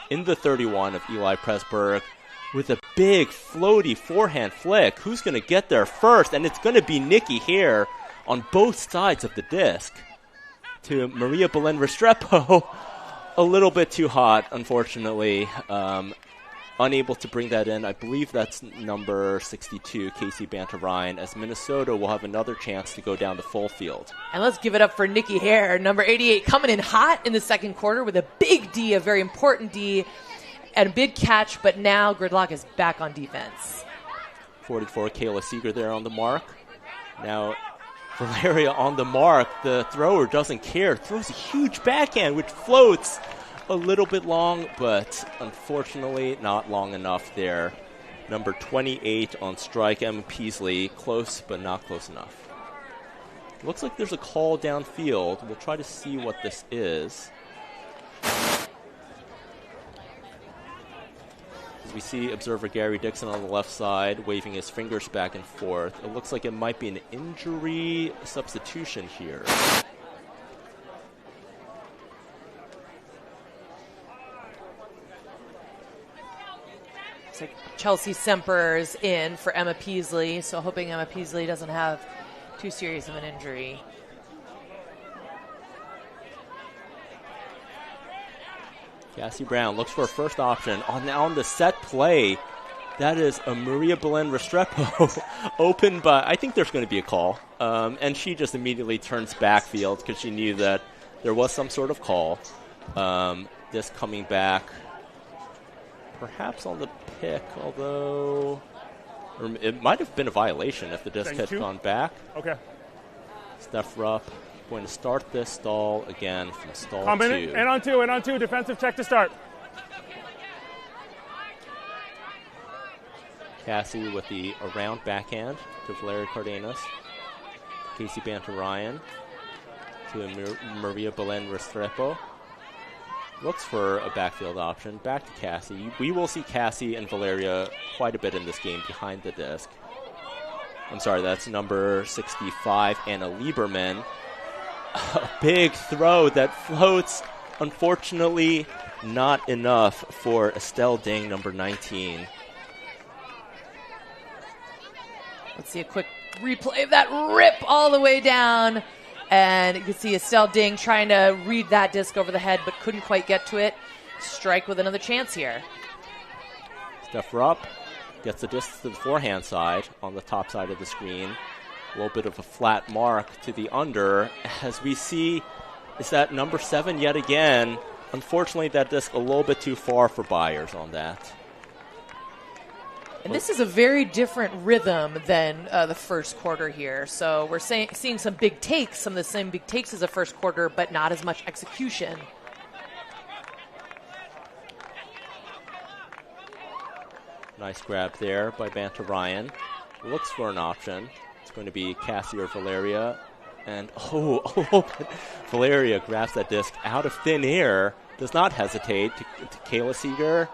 in the 31 of Eli Pressburg with a big floaty forehand flick. Who's going to get there first? And it's going to be Nikki Hare on both sides of the disc to Maria Belen Restrepo. A little bit too hot, unfortunately. Unable to bring that in. I believe that's number 62, Casey Bantarine, as Minnesota will have another chance to go down the full field.
And let's give it up for Nikki Hare, number 88, coming in hot in the second quarter with a big D, a very important D, and a big catch, but now Gridlock is back on defense.
44, Kayla Seeger there on the mark. Now Valeria on the mark. The thrower doesn't care. Throws a huge backhand, which floats a little bit long, but unfortunately not long enough there. Number 28 on strike, Emma Peasley. Close, but not close enough. Looks like there's a call downfield. We'll try to see what this is. As we see observer Gary Dixon on the left side waving his fingers back and forth. It looks like it might be an injury substitution here.
Like Chelsea Semper's in for Emma Peasley, so hoping Emma Peasley doesn't have too serious of an injury.
Cassie Brown looks for a first option. On the set play, that is a Maria Belen Restrepo open, but I think there's going to be a call. And she just immediately turns backfield because she knew that there was some sort of call. This coming back, perhaps on the pick, although it might have been a violation if the disc had gone back.
Okay.
Steph Rupp going to start this stall again from stall 2.
And on two, defensive check to start.
Cassie with the around backhand to Valeria Cardenas. Casey Bantarine to Maria Belen Restrepo. Looks for a backfield option. Back to Cassie. We will see Cassie and Valeria quite a bit in this game behind the disc. I'm sorry, that's number 65, Anna Lieberman. A big throw that floats. Unfortunately, not enough for Estelle Ding, number 19.
Let's see a quick replay of that rip all the way down. And you can see Estelle Ding trying to read that disc over the head, but couldn't quite get to it. Strike with another chance here.
Steph Rupp gets the disc to the forehand side on the top side of the screen. A little bit of a flat mark to the under. As we see, is that number 7 yet again, Unfortunately, that disc a little bit too far for Byers on that.
And this is a very different rhythm than the first quarter here. So we're seeing some big takes, some of the same big takes as the first quarter, but not as much execution.
Nice grab there by Banta Ryan. Looks for an option. It's going to be Cassie or Valeria. And, Valeria grabs that disc out of thin air. Does not hesitate to Kayla Seeger,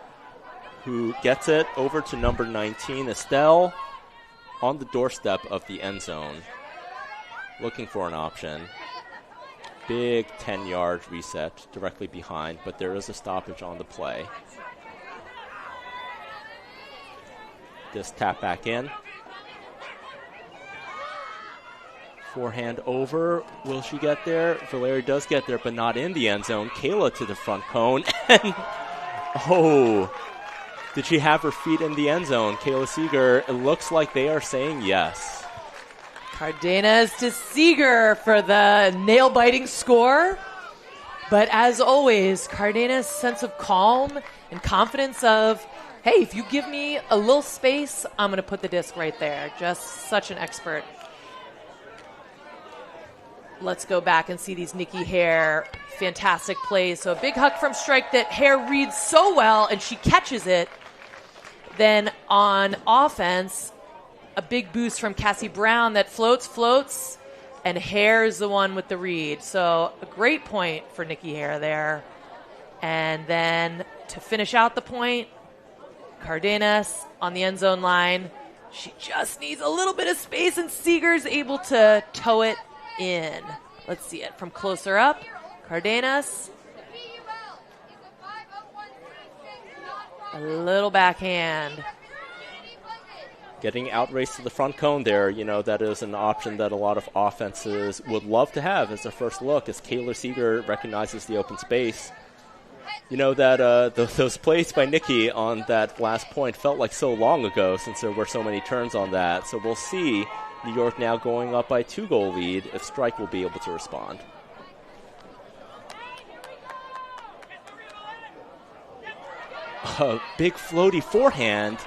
who gets it over to number 19, Estelle, on the doorstep of the end zone. Looking for an option. Big 10-yard reset directly behind, but there is a stoppage on the play. Disc tap back in. Forehand over. Will she get there? Valeria does get there, but not in the end zone. Kayla to the front cone. And, did she have her feet in the end zone? Kayla Seeger, it looks like they are saying yes.
Cardenas to Seeger for the nail-biting score. But as always, Cardenas' sense of calm and confidence of, hey, if you give me a little space, I'm going to put the disc right there. Just such an expert. Let's go back and see these Nikki Hare fantastic plays. So a big hook from strike that Hare reads so well, and she catches it. Then on offense, a big boost from Cassie Brown that floats, and Hare is the one with the read. So a great point for Nikki Hare there. And then to finish out the point, Cardenas on the end zone line. She just needs a little bit of space, and Seeger's able to tow it in. Let's see it from closer up. Cardenas. A little backhand.
Getting outraced to the front cone there, that is an option that a lot of offenses would love to have as their first look, as Kayla Seeger recognizes the open space. Those plays by Nikki on that last point felt like so long ago since there were so many turns on that. So we'll see New York now going up by 2-goal lead if Strike will be able to respond. A big floaty forehand.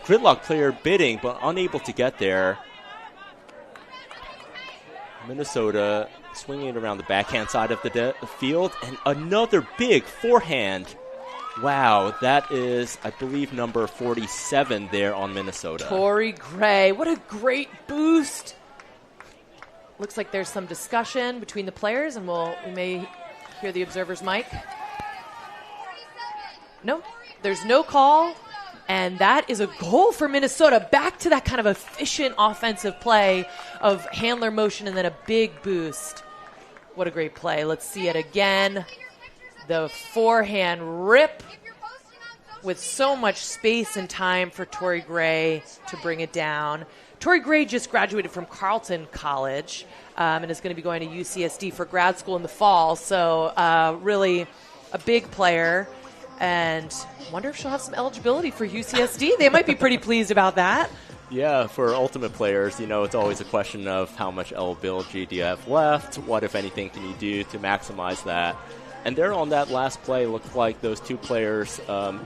Gridlock player bidding but unable to get there. Minnesota swinging it around the backhand side of the field, and another big forehand. Wow, that is, I believe, number 47 there on Minnesota.
Tori Gray, what a great boost. Looks like there's some discussion between the players, and we may hear the observer's mic. No, there's no call, and that is a goal for Minnesota. Back to that kind of efficient offensive play of handler motion and then a big boost. What a great play. Let's see it again. The forehand rip with so much space and time for Tori Gray to bring it down. Tori Gray just graduated from Carleton College and is going to be going to UCSD for grad school in the fall. So really a big player. And wonder if she'll have some eligibility for UCSD. They might be pretty pleased about that.
Yeah, for ultimate players, it's always a question of how much eligibility do you have left? What, if anything, can you do to maximize that? And there on that last play, looked like those two players,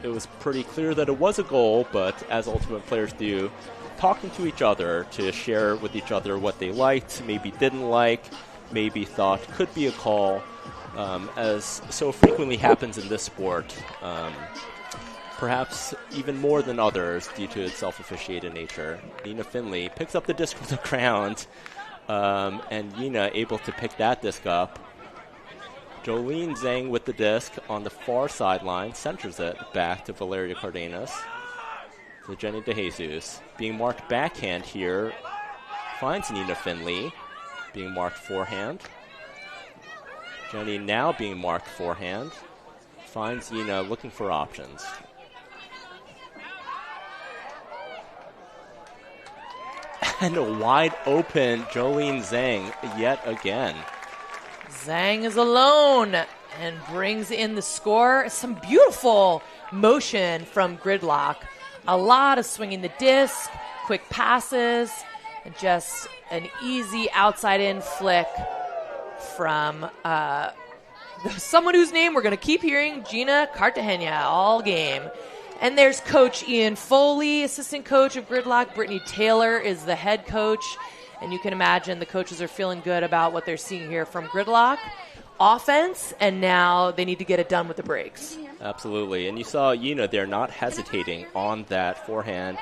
it was pretty clear that it was a goal, but as ultimate players do, talking to each other to share with each other what they liked, maybe didn't like, maybe thought could be a call, as so frequently happens in this sport. Perhaps even more than others due to its self-officiated nature. Nina Finley picks up the disc with the ground, and Nina able to pick that disc up. Jolene Zhang with the disc on the far sideline, centers it back to Valeria Cardenas. To Jenny DeJesus. Being marked backhand here, finds Nina Finley, being marked forehand. Jenny now being marked forehand, finds Nina looking for options. And a wide open Jolene Zhang yet again.
Zhang is alone and brings in the score. Some beautiful motion from Gridlock. A lot of swinging the disc, quick passes, and just an easy outside-in flick from someone whose name we're going to keep hearing, Gina Cartagena, all game. And there's Coach Ian Foley, assistant coach of Gridlock. Brittany Taylor is the head coach. And you can imagine the coaches are feeling good about what they're seeing here from Gridlock. Offense, and now they need to get it done with the breaks.
Absolutely. And you saw Yuna there not hesitating on that forehand.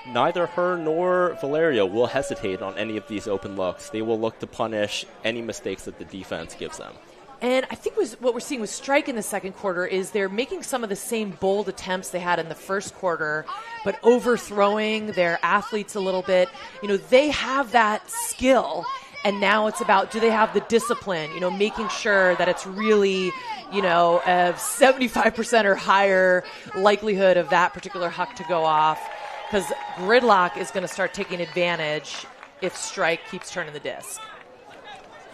Neither her nor Valeria will hesitate on any of these open looks. They will look to punish any mistakes that the defense gives them.
And I think what we're seeing with Strike in the second quarter is they're making some of the same bold attempts they had in the first quarter, but overthrowing their athletes a little bit. You know, they have that skill, and now it's about, do they have the discipline, you know, making sure that it's really, you know, a 75% or higher likelihood of that particular huck to go off, because Gridlock is going to start taking advantage if Strike keeps turning the disc.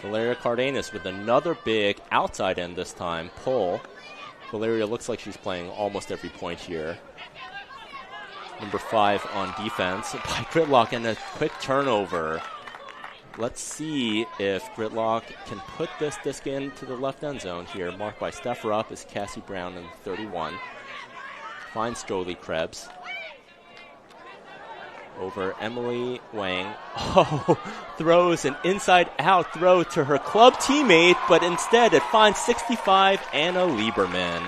Valeria Cardenas with another big outside end this time, pull. Valeria looks like she's playing almost every point here. Number 5 on defense by Gridlock, and a quick turnover. Let's see if Gridlock can put this disc into the left end zone here. Marked by Steph Rupp is Cassie Brown in 31. Finds Jolie Krebs. Over Emily Wang. Oh, throws an inside-out throw to her club teammate, but instead it finds 65, Anna Lieberman.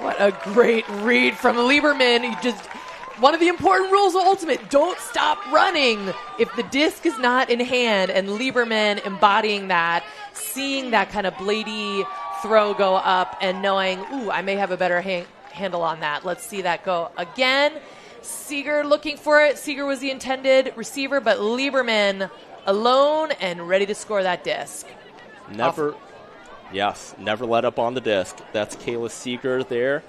What a great read from Lieberman. One of the important rules of Ultimate, don't stop running if the disc is not in hand, and Lieberman embodying that, seeing that kind of bladey throw go up and knowing, ooh, I may have a better handle on that. Let's see that go again. Seeger looking for it. Seeger was the intended receiver, but Lieberman alone and ready to score that disc.
Never let up on the disc. That's Kayla Seeger there.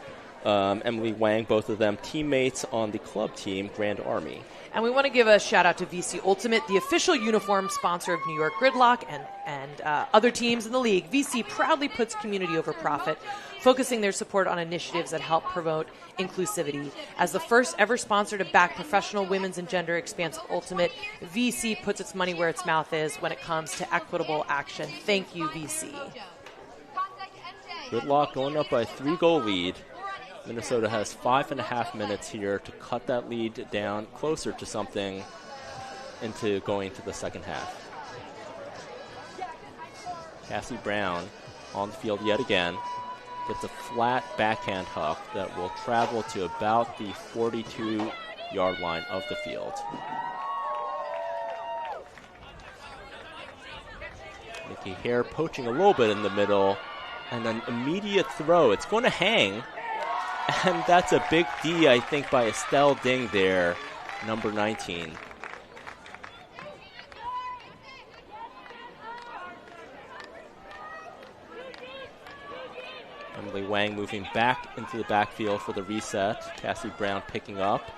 Emily Wang, both of them teammates on the club team, Grand Army.
And we want to give a shout out to VC Ultimate, the official uniform sponsor of New York Gridlock and other teams in the league. VC proudly puts community over profit, focusing their support on initiatives that help promote inclusivity. As the first ever sponsor to back professional women's and gender-expansive Ultimate, VC puts its money where its mouth is when it comes to equitable action. Thank you, VC.
Gridlock going up by a 3-goal lead. Minnesota has 5.5 minutes here to cut that lead down closer to something into going to the second half. Cassie Brown on the field yet again. Gets a flat backhand huck that will travel to about the 42-yard line of the field. Nikki Hare poaching a little bit in the middle, and an immediate throw. It's going to hang. And that's a big D, I think, by Estelle Ding there, number 19. Emily Wang moving back into the backfield for the reset. Cassie Brown picking up.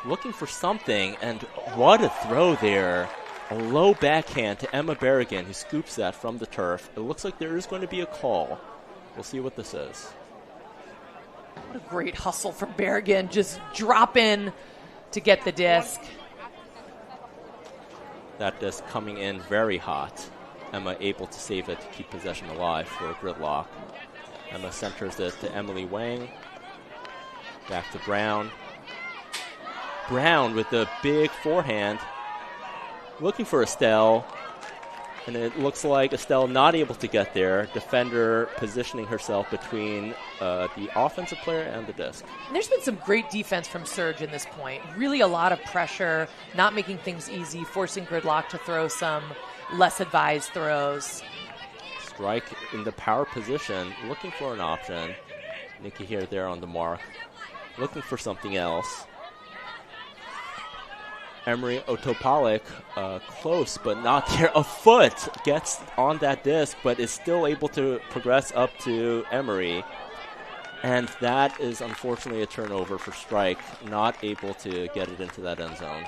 Looking for something, and what a throw there. A low backhand to Emma Berrigan, who scoops that from the turf. It looks like there is going to be a call. We'll see what this is.
What a great hustle from Berrigan, just drop in to get the disc.
That disc coming in very hot. Emma able to save it to keep possession alive for Gridlock. Emma centers it to Emily Wang. Back to Brown. Brown with the big forehand. Looking for Estelle. And it looks like Estelle not able to get there. Defender positioning herself between the offensive player and the disc.
And there's been some great defense from Surge in this point. Really a lot of pressure, not making things easy, forcing Gridlock to throw some less advised throws.
Strike in the power position, looking for an option. Nikki here there on the mark, looking for something else. Emery Otopalik, close but not there. A foot gets on that disc, but is still able to progress up to Emery. And that is unfortunately a turnover for Strike, not able to get it into that end zone.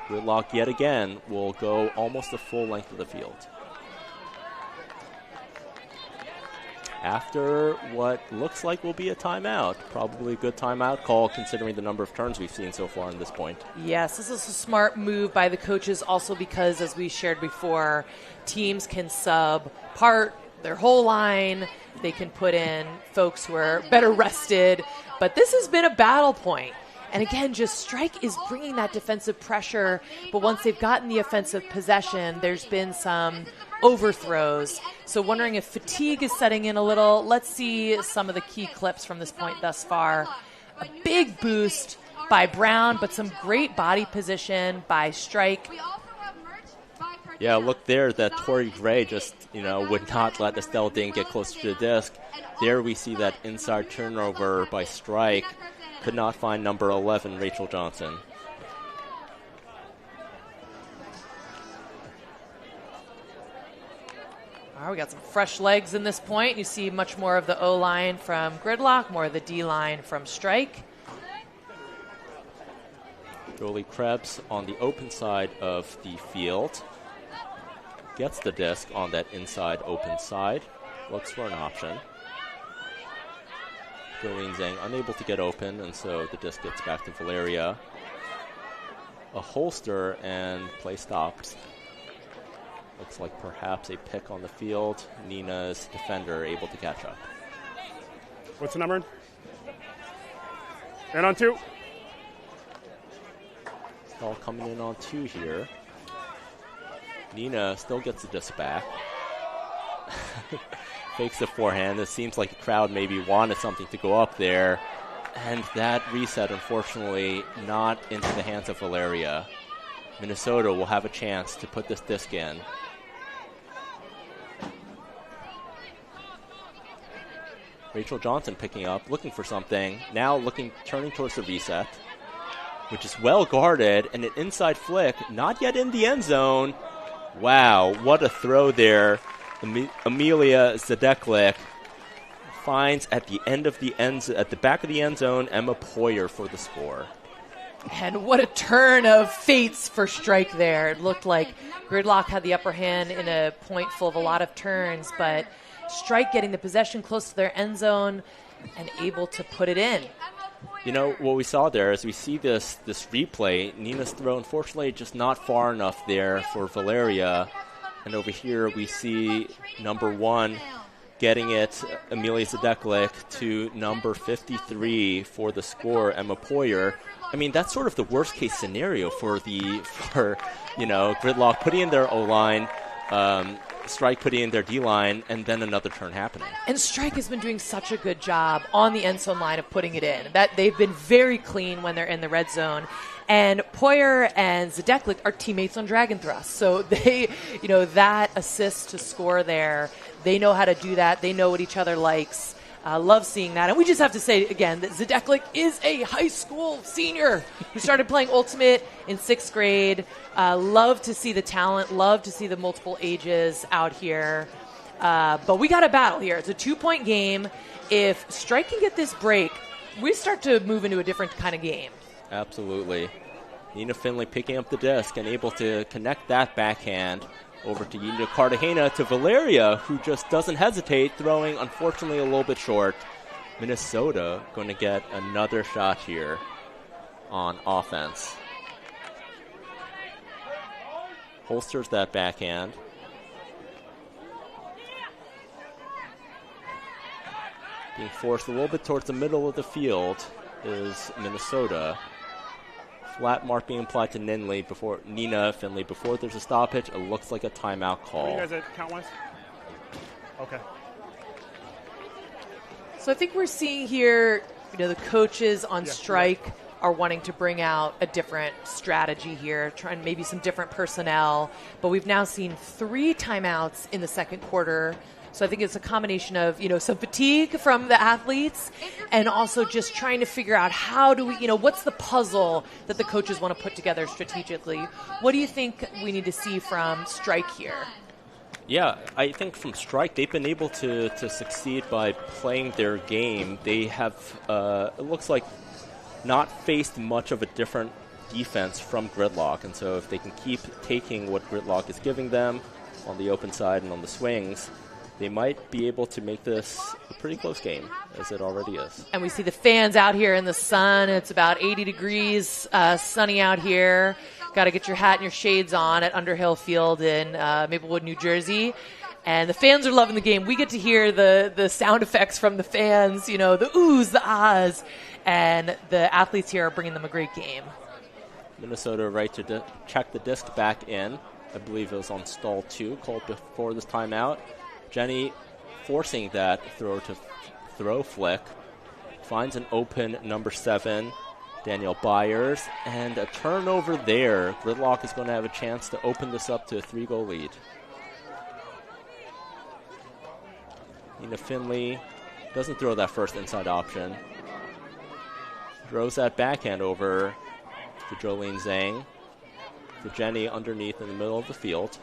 Gridlock yet again will go almost the full length of the field. after what looks like will be a timeout. Probably a good timeout call considering the number of turns we've seen so far in this point.
Yes, this is a smart move by the coaches also because, as we shared before, teams can sub their whole line. They can put in folks who are better rested. But this has been a battle point. And again, just Strike is bringing that defensive pressure. But once they've gotten the offensive possession, there's been some overthrows. So wondering if fatigue is setting in a little. Let's see some of the key clips from this point thus far. A big boost by Brown, but some great body position by Strike.
Yeah, look there that Tori Gray just, would not let Estelle Ding get closer to the disc. There we see that inside turnover by Strike. Could not find number 11, Rachel Johnson.
All right, we got some fresh legs in this point. You see much more of the O-line from Gridlock, more of the D-line from Strike.
Jolie Krebs on the open side of the field. Gets the disc on that inside open side. Looks for an option. Jolene Zhang unable to get open, and so the disc gets back to Valeria. A holster and play stopped. Looks like perhaps a pick on the field. Nina's defender able to catch up.
What's the number? And on 2.
All coming in on 2 here. Nina still gets the disc back. Fakes the forehand. It seems like the crowd maybe wanted something to go up there. And that reset, unfortunately, not into the hands of Valeria. Minnesota will have a chance to put this disc in. Rachel Johnson picking up, looking for something. Now turning towards the reset, which is well guarded, and an inside flick, not yet in the end zone. Wow, what a throw there. Amelia Zadeklik finds at the back of the end zone, Emma Poyer for the score.
And what a turn of fates for Strike there. It looked like Gridlock had the upper hand in a point full of a lot of turns, but Strike getting the possession close to their end zone and able to put it in.
What we saw there is we see this replay. Nina's throw, unfortunately, just not far enough there for Valeria. And over here we see number 1 getting it, Amelia Zadeklik, to number 53 for the score, Emma Poyer. I mean, that's sort of the worst-case scenario for Gridlock putting in their O-line, Strike putting in their D-line, and then another turn happening.
And Strike has been doing such a good job on the end zone line of putting it in. That they've been very clean when they're in the red zone. And Poyer and Zadeklik are teammates on Dragon Thrust. So they, that assist to score there, they know how to do that. They know what each other likes. Love seeing that. And we just have to say, again, that Zadeklik is a high school senior who started playing Ultimate in 6th grade. Love to see the talent. Love to see the multiple ages out here. But we got a battle here. It's a 2-point game. If Strike can get this break, we start to move into a different kind of game.
Absolutely. Nina Finley picking up the disc and able to connect that backhand over to Nina Cartagena to Valeria, who just doesn't hesitate, throwing, unfortunately, a little bit short. Minnesota going to get another shot here on offense. Holsters that backhand. Being forced a little bit towards the middle of the field is Minnesota. Flat mark being applied to Nina Finley before there's a stoppage. It looks like a timeout call.
Are you guys at count-wise? Okay.
So I think we're seeing here, the coaches on Strike are wanting to bring out a different strategy here, trying maybe some different personnel. But we've now seen 3 timeouts in the second quarter. So I think it's a combination of, some fatigue from the athletes and also just trying to figure out how do we, what's the puzzle that the coaches want to put together strategically. What do you think we need to see from Strike here?
Yeah, I think from Strike, they've been able to succeed by playing their game. They have, it looks like, not faced much of a different defense from Gridlock. And so if they can keep taking what Gridlock is giving them on the open side and on the swings, they might be able to make this a pretty close game, as it already is.
And we see the fans out here in the sun. It's about 80 degrees, sunny out here. Got to get your hat and your shades on at Underhill Field in Maplewood, New Jersey. And the fans are loving the game. We get to hear the sound effects from the fans, the oohs, the ahs. And the athletes here are bringing them a great game.
Minnesota right to check the disc back in. I believe it was on stall 2, called before this timeout. Jenny forcing that throw flick. Finds an open number 7, Danielle Byers. And a turnover there. Gridlock is going to have a chance to open this up to a 3-goal lead. Nina Finley doesn't throw that first inside option. Throws that backhand over to Jolene Zhang. To Jenny underneath in the middle of the field.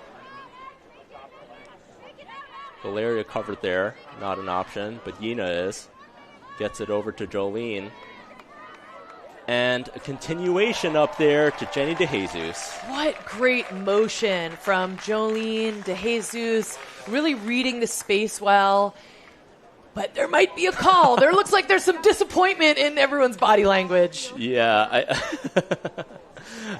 Valeria covered there, not an option, but Yina is. Gets it over to Jolene. And a continuation up there to Jenny DeJesus.
What great motion from Jolene DeJesus, really reading the space well. But there might be a call. There looks like there's some disappointment in everyone's body language.
Yeah,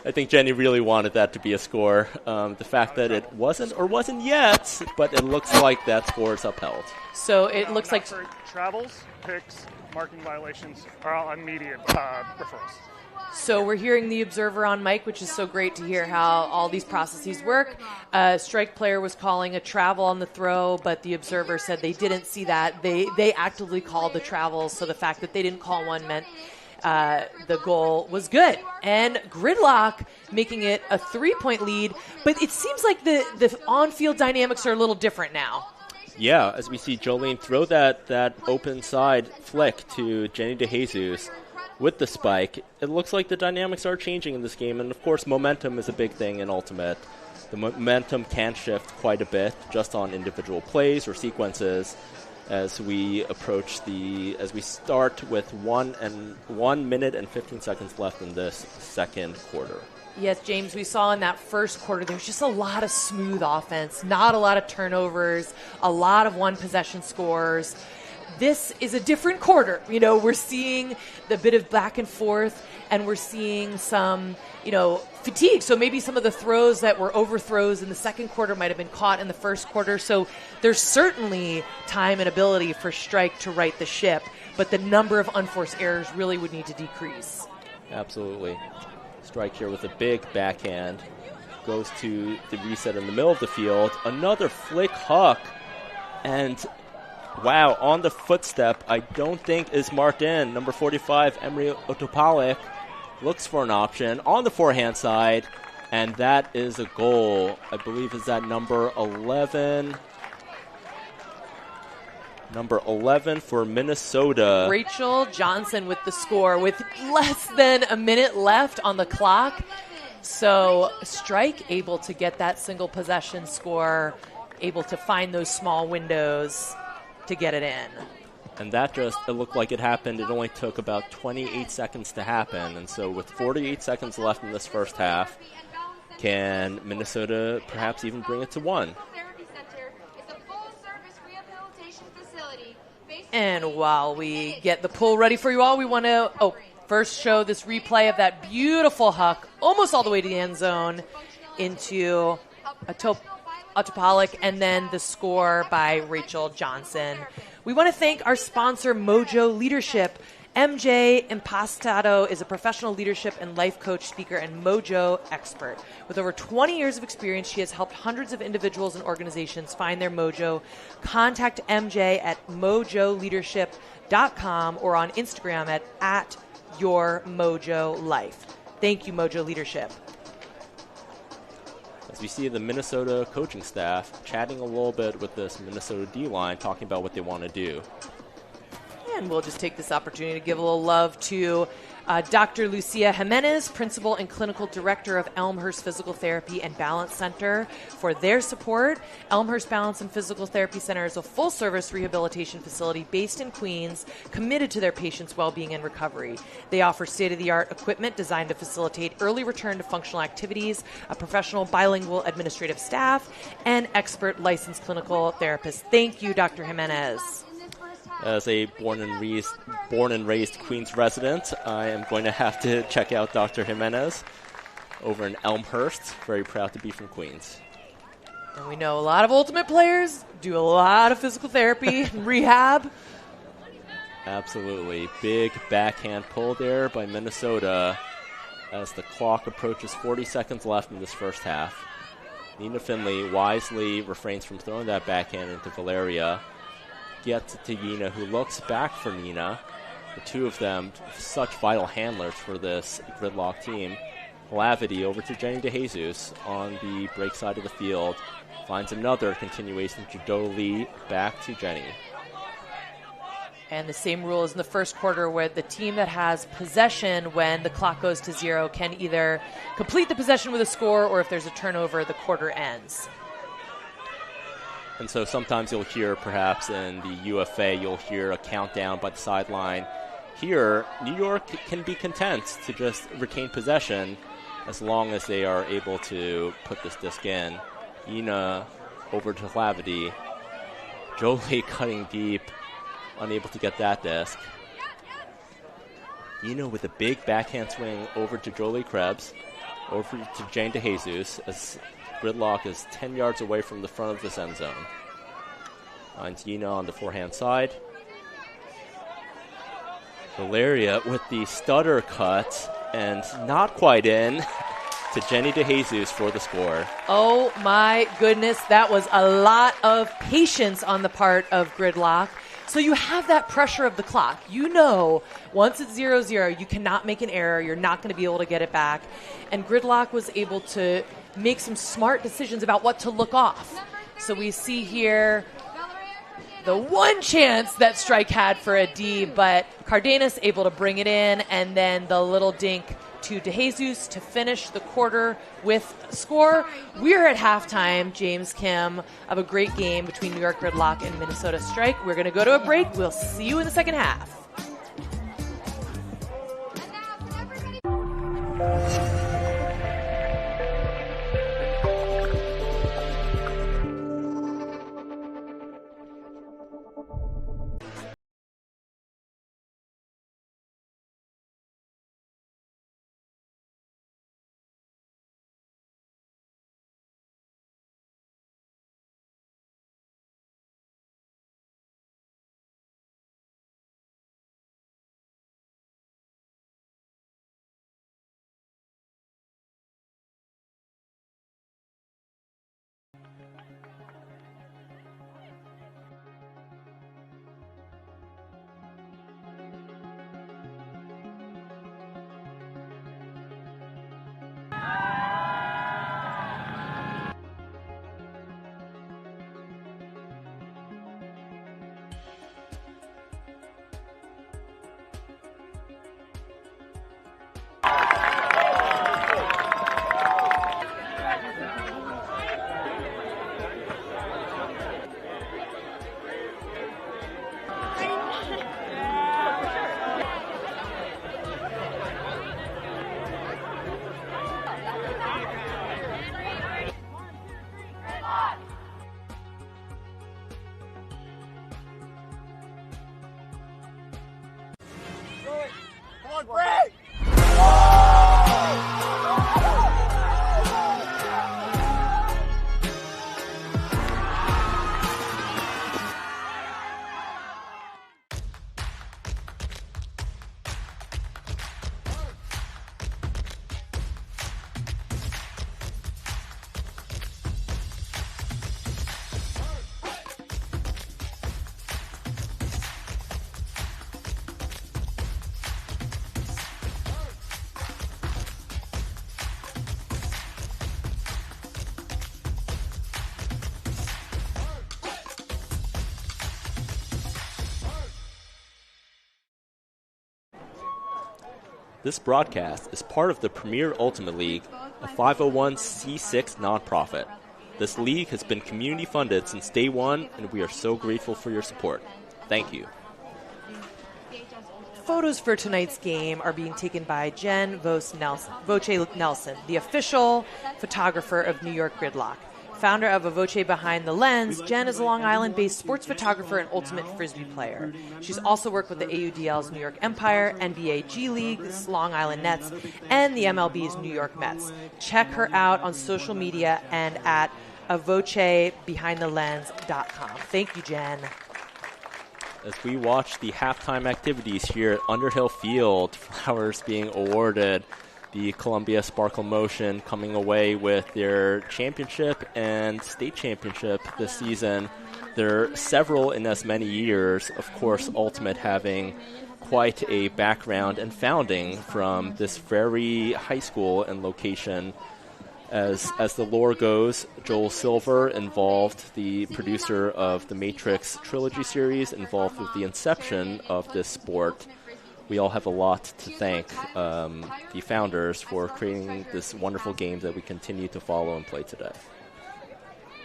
I think Jenny really wanted that to be a score. The fact that it wasn't yet, but it looks like that score is upheld.
So it looks like
for travels, picks, marking violations are all immediate referrals.
So we're hearing the observer on mic, which is so great to hear how all these processes work. Strike player was calling a travel on the throw, but the observer said they didn't see that. They actively called the travel, so the fact that they didn't call one meant the goal was good. And Gridlock making it a 3-point lead, but it seems like the on-field dynamics are a little different now.
Yeah, as we see Jolene throw that open side flick to Jenny DeJesus with the spike, it looks like the dynamics are changing in this game. And, of course, momentum is a big thing in Ultimate. The momentum can shift quite a bit just on individual plays or sequences as we start with 1 minute and 15 seconds left in this second quarter.
Yes, James, we saw in that first quarter there's just a lot of smooth offense, not a lot of turnovers, a lot of one-possession scores. This is a different quarter. We're seeing the bit of back and forth, and we're seeing some, fatigue. So maybe some of the throws that were overthrows in the second quarter might have been caught in the first quarter. So there's certainly time and ability for Strike to right the ship, but the number of unforced errors really would need to decrease.
Absolutely. Strike here with a big backhand. Goes to the reset in the middle of the field. Another flick hook. And wow, on the footstep, I don't think is marked in. Number 45, Emery Otopalik, looks for an option on the forehand side, and that is a goal. I believe is that number 11. Number 11 for Minnesota.
Rachel Johnson with the score with less than a minute left on the clock. So Strike able to get that single possession score, able to find those small windows to get it in.
And that it looked like it happened. It only took about 28 seconds to happen. And so with 48 seconds left in this first half, can Minnesota perhaps even bring it to 1?
And while we get the pool ready for you all, we want to first show this replay of that beautiful huck almost all the way to the end zone into Otopalik, and then the score by Rachel Johnson. We want to thank our sponsor, Mojo Leadership. MJ Impastado is a professional leadership and life coach, speaker, and Mojo expert. With over 20 years of experience, she has helped hundreds of individuals and organizations find their mojo. Contact MJ at mojoleadership.com or on Instagram at yourmojolife. Thank you, Mojo Leadership.
As we see the Minnesota coaching staff chatting a little bit with this Minnesota D-line, talking about what they want to do.
And we'll just take this opportunity to give a little love to Dr. Lucia Jimenez, Principal and Clinical Director of Elmhurst Physical Therapy and Balance Center, for their support. Elmhurst Balance and Physical Therapy Center is a full-service rehabilitation facility based in Queens, committed to their patients' well-being and recovery. They offer state-of-the-art equipment designed to facilitate early return to functional activities, a professional bilingual administrative staff, and expert licensed clinical therapists. Thank you, Dr. Jimenez.
As a born and raised Queens resident, I am going to have to check out Dr. Jimenez over in Elmhurst. Very proud to be from Queens.
And we know a lot of Ultimate players do a lot of physical therapy and rehab.
Absolutely. Big backhand pull there by Minnesota as the clock approaches 40 seconds left in this first half. Nina Finley wisely refrains from throwing that backhand into Valeria. Gets to Yina, who looks back for Nina. The two of them, such vital handlers for this Gridlock team. Lavity over to Jenny DeJesus on the break side of the field. Finds another continuation to Jolie, back to Jenny.
And the same rule as in the first quarter, where the team that has possession when the clock goes to 0 can either complete the possession with a score, or if there's a turnover, the quarter ends.
And so sometimes you'll hear, perhaps in the UFA, you'll hear a countdown by the sideline. Here, New York can be content to just retain possession as long as they are able to put this disc in. Ina over to Lavity. Jolie cutting deep, unable to get that disc. Ina with a big backhand swing over to Jolie Krebs, over to Jane DeJesus as Gridlock is 10 yards away from the front of this end zone. Finds Yina on the forehand side. Valeria with the stutter cut and not quite in to Jenny DeJesus for the score.
Oh my goodness, that was a lot of patience on the part of Gridlock. So you have that pressure of the clock. You know, once it's 0-0, you cannot make an error. You're not going to be able to get it back. And Gridlock was able to make some smart decisions about what to look off. So we see here the one chance that Strike had for a D, but Cardenas able to bring it in, and then the little dink to DeJesus to finish the quarter with a score. We're at halftime, James Kim, of a great game between New York Gridlock and Minnesota Strike. We're going to go to a break. We'll see you in the second half.
This broadcast is part of the Premier Ultimate League, a 501c6 nonprofit. This league has been community funded since day one, and we are so grateful for your support. Thank you.
Photos for tonight's game are being taken by Jen Voce Nelson, the official photographer of New York Gridlock. Founder of Avoce Behind the Lens, Jen is a Long Island-based sports photographer and ultimate Frisbee player. She's also worked with the AUDL's New York Empire, NBA G League's Long Island Nets, and the MLB's New York Mets. Check her out on social media and at avocebehindthelens.com. Thank you, Jen.
As we watch the halftime activities here at Underhill Field, flowers being awarded, the Columbia Sparkle Motion coming away with their championship and state championship this season. There are several in as many years. Of course, Ultimate having quite a background and founding from this very high school and location. As the lore goes, Joel Silver, involved, the producer of the Matrix trilogy series, involved with the inception of this sport. We all have a lot to thank the founders for creating this wonderful game that we continue to follow and play today.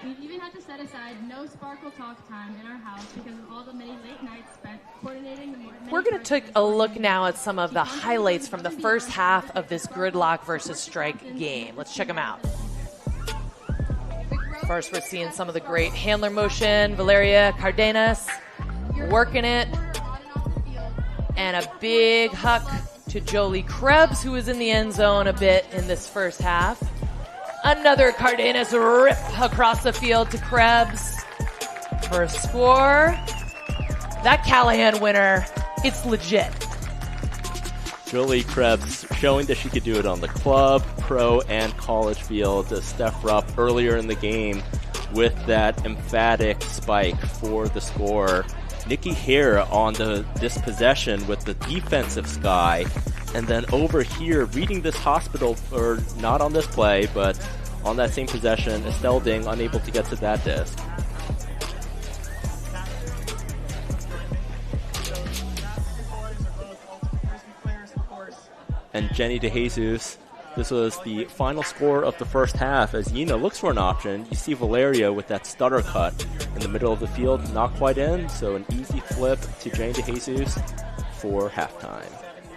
We've even had to set aside no Sparkle talk time in our house because of all the many late nights spent coordinating the
We're going to take a look now at some of the highlights from the first half of this Gridlock versus Strike game. Let's check them out. First, we're seeing some of the great handler motion. Valeria Cardenas working it. And a big huck to Jolie Krebs, who was in the end zone a bit in this first half. Another Cardenas rip across the field to Krebs for a score. That Callahan winner, it's legit.
Jolie Krebs showing that she could do it on the club, pro, and college field. Steph Rupp earlier in the game with that emphatic spike for the score. Nikki Hare on this possession with the defensive sky. And then over here, reading this hospital, or not on this play, but on that same possession, Estelle Ding unable to get to that disc. And Jenny DeJesus, this was the final score of the first half. As Yina looks for an option, you see Valeria with that stutter cut in the middle of the field, not quite in, so an easy flip to Jenny DeJesus for halftime.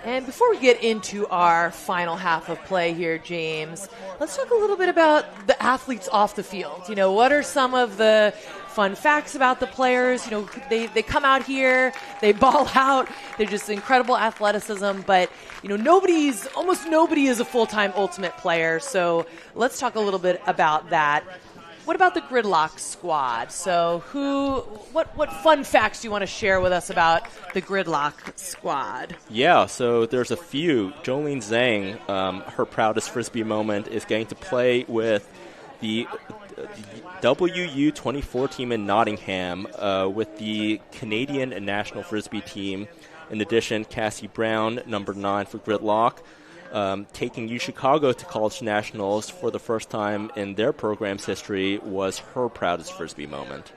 And before we get into our final half of play here, James, let's talk a little bit about the athletes off the field. You know, what are some of the fun facts about the players? You know, they come out here, they ball out, they're just incredible athleticism, but, you know, almost nobody is a full-time Ultimate player, so let's talk a little bit about that. What about the Gridlock squad? So what fun facts do you want to share with us about the Gridlock squad?
Yeah, so there's a few. Jolene Zhang, her proudest Frisbee moment is getting to play with the WU24 team in Nottingham with the Canadian and National Frisbee team. In addition, Cassie Brown, number 9 for Gridlock, taking UChicago to college nationals for the first time in their program's history was her proudest Frisbee moment.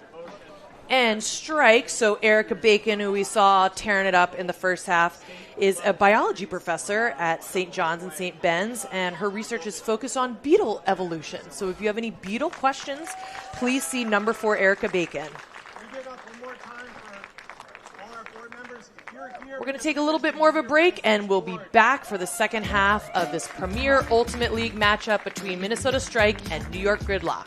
And Strike, so Erica Bacon, who we saw tearing it up in the first half, is a biology professor at St. John's and St. Ben's, and her research is focused on beetle evolution. So if you have any beetle questions, please see number 4 Erica Bacon. We're going to take a little bit more of a break, and we'll be back for the second half of this Premier Ultimate League matchup between Minnesota Strike and New York Gridlock.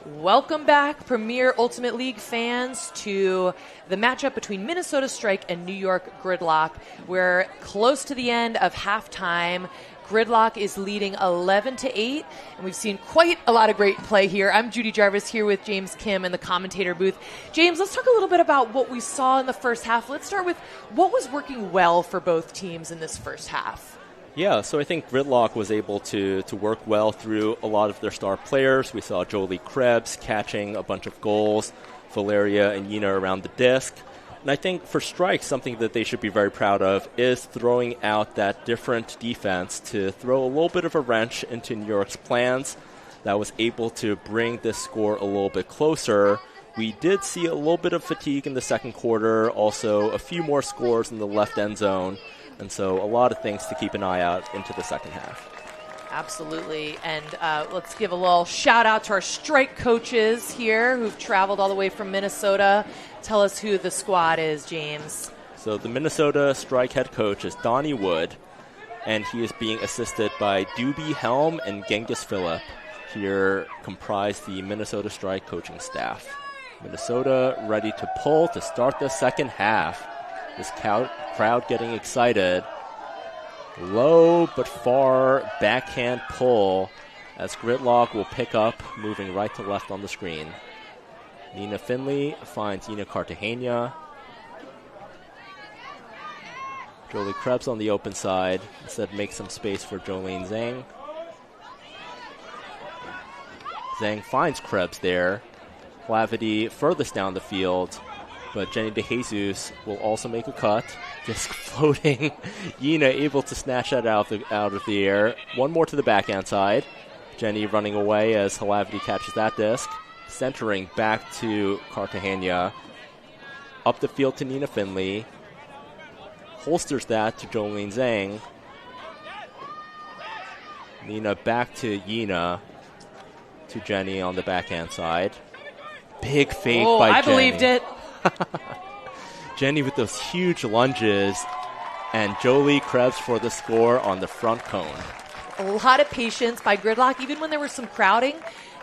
Welcome back, Premier Ultimate League fans, to the matchup between Minnesota Strike and New York Gridlock. We're close to the end of halftime. Gridlock is leading 11-8, and we've seen quite a lot of great play here. I'm Judy Jarvis here with James Kim in the commentator booth. James, let's talk a little bit about what we saw in the first half. Let's start with what was working well for both teams in this first half.
Yeah, so I think Gridlock was able to work well through a lot of their star players. We saw Jolie Krebs catching a bunch of goals, Valeria and Yina around the disc. And I think for Strike, something that they should be very proud of is throwing out that different defense to throw a little bit of a wrench into New York's plans that was able to bring this score a little bit closer. We did see a little bit of fatigue in the second quarter, also a few more scores in the left end zone. And so a lot of things to keep an eye out into the second half.
Absolutely. And let's give a little shout out to our Strike coaches here who've traveled all the way from Minnesota. Tell us who the squad is, James.
So the Minnesota Strike head coach is Donnie Wood, and he is being assisted by Doobie Helm and Genghis Phillip. Here comprise the Minnesota Strike coaching staff. Minnesota ready to pull to start the second half. This crowd getting excited. Low but far backhand pull as Gridlock will pick up, moving right to left on the screen. Nina Finley finds Yina Cartagena. Jolie Krebs on the open side. Instead makes some space for Jolene Zhang. Zhang finds Krebs there. Clavity furthest down the field. But Jenny DeJesus will also make a cut. Disc floating. Yina able to snatch that out of the air. One more to the backhand side. Jenny running away as Halavity catches that disc. Centering back to Cartagena. Up the field to Nina Finley. Holsters that to Jolene Zhang. Nina back to Yina. To Jenny on the backhand side. Big fake by Jenny.
I believed it.
Jenny with those huge lunges, and Jolie Krebs for the score on the front cone.
A lot of patience by Gridlock. Even when there was some crowding,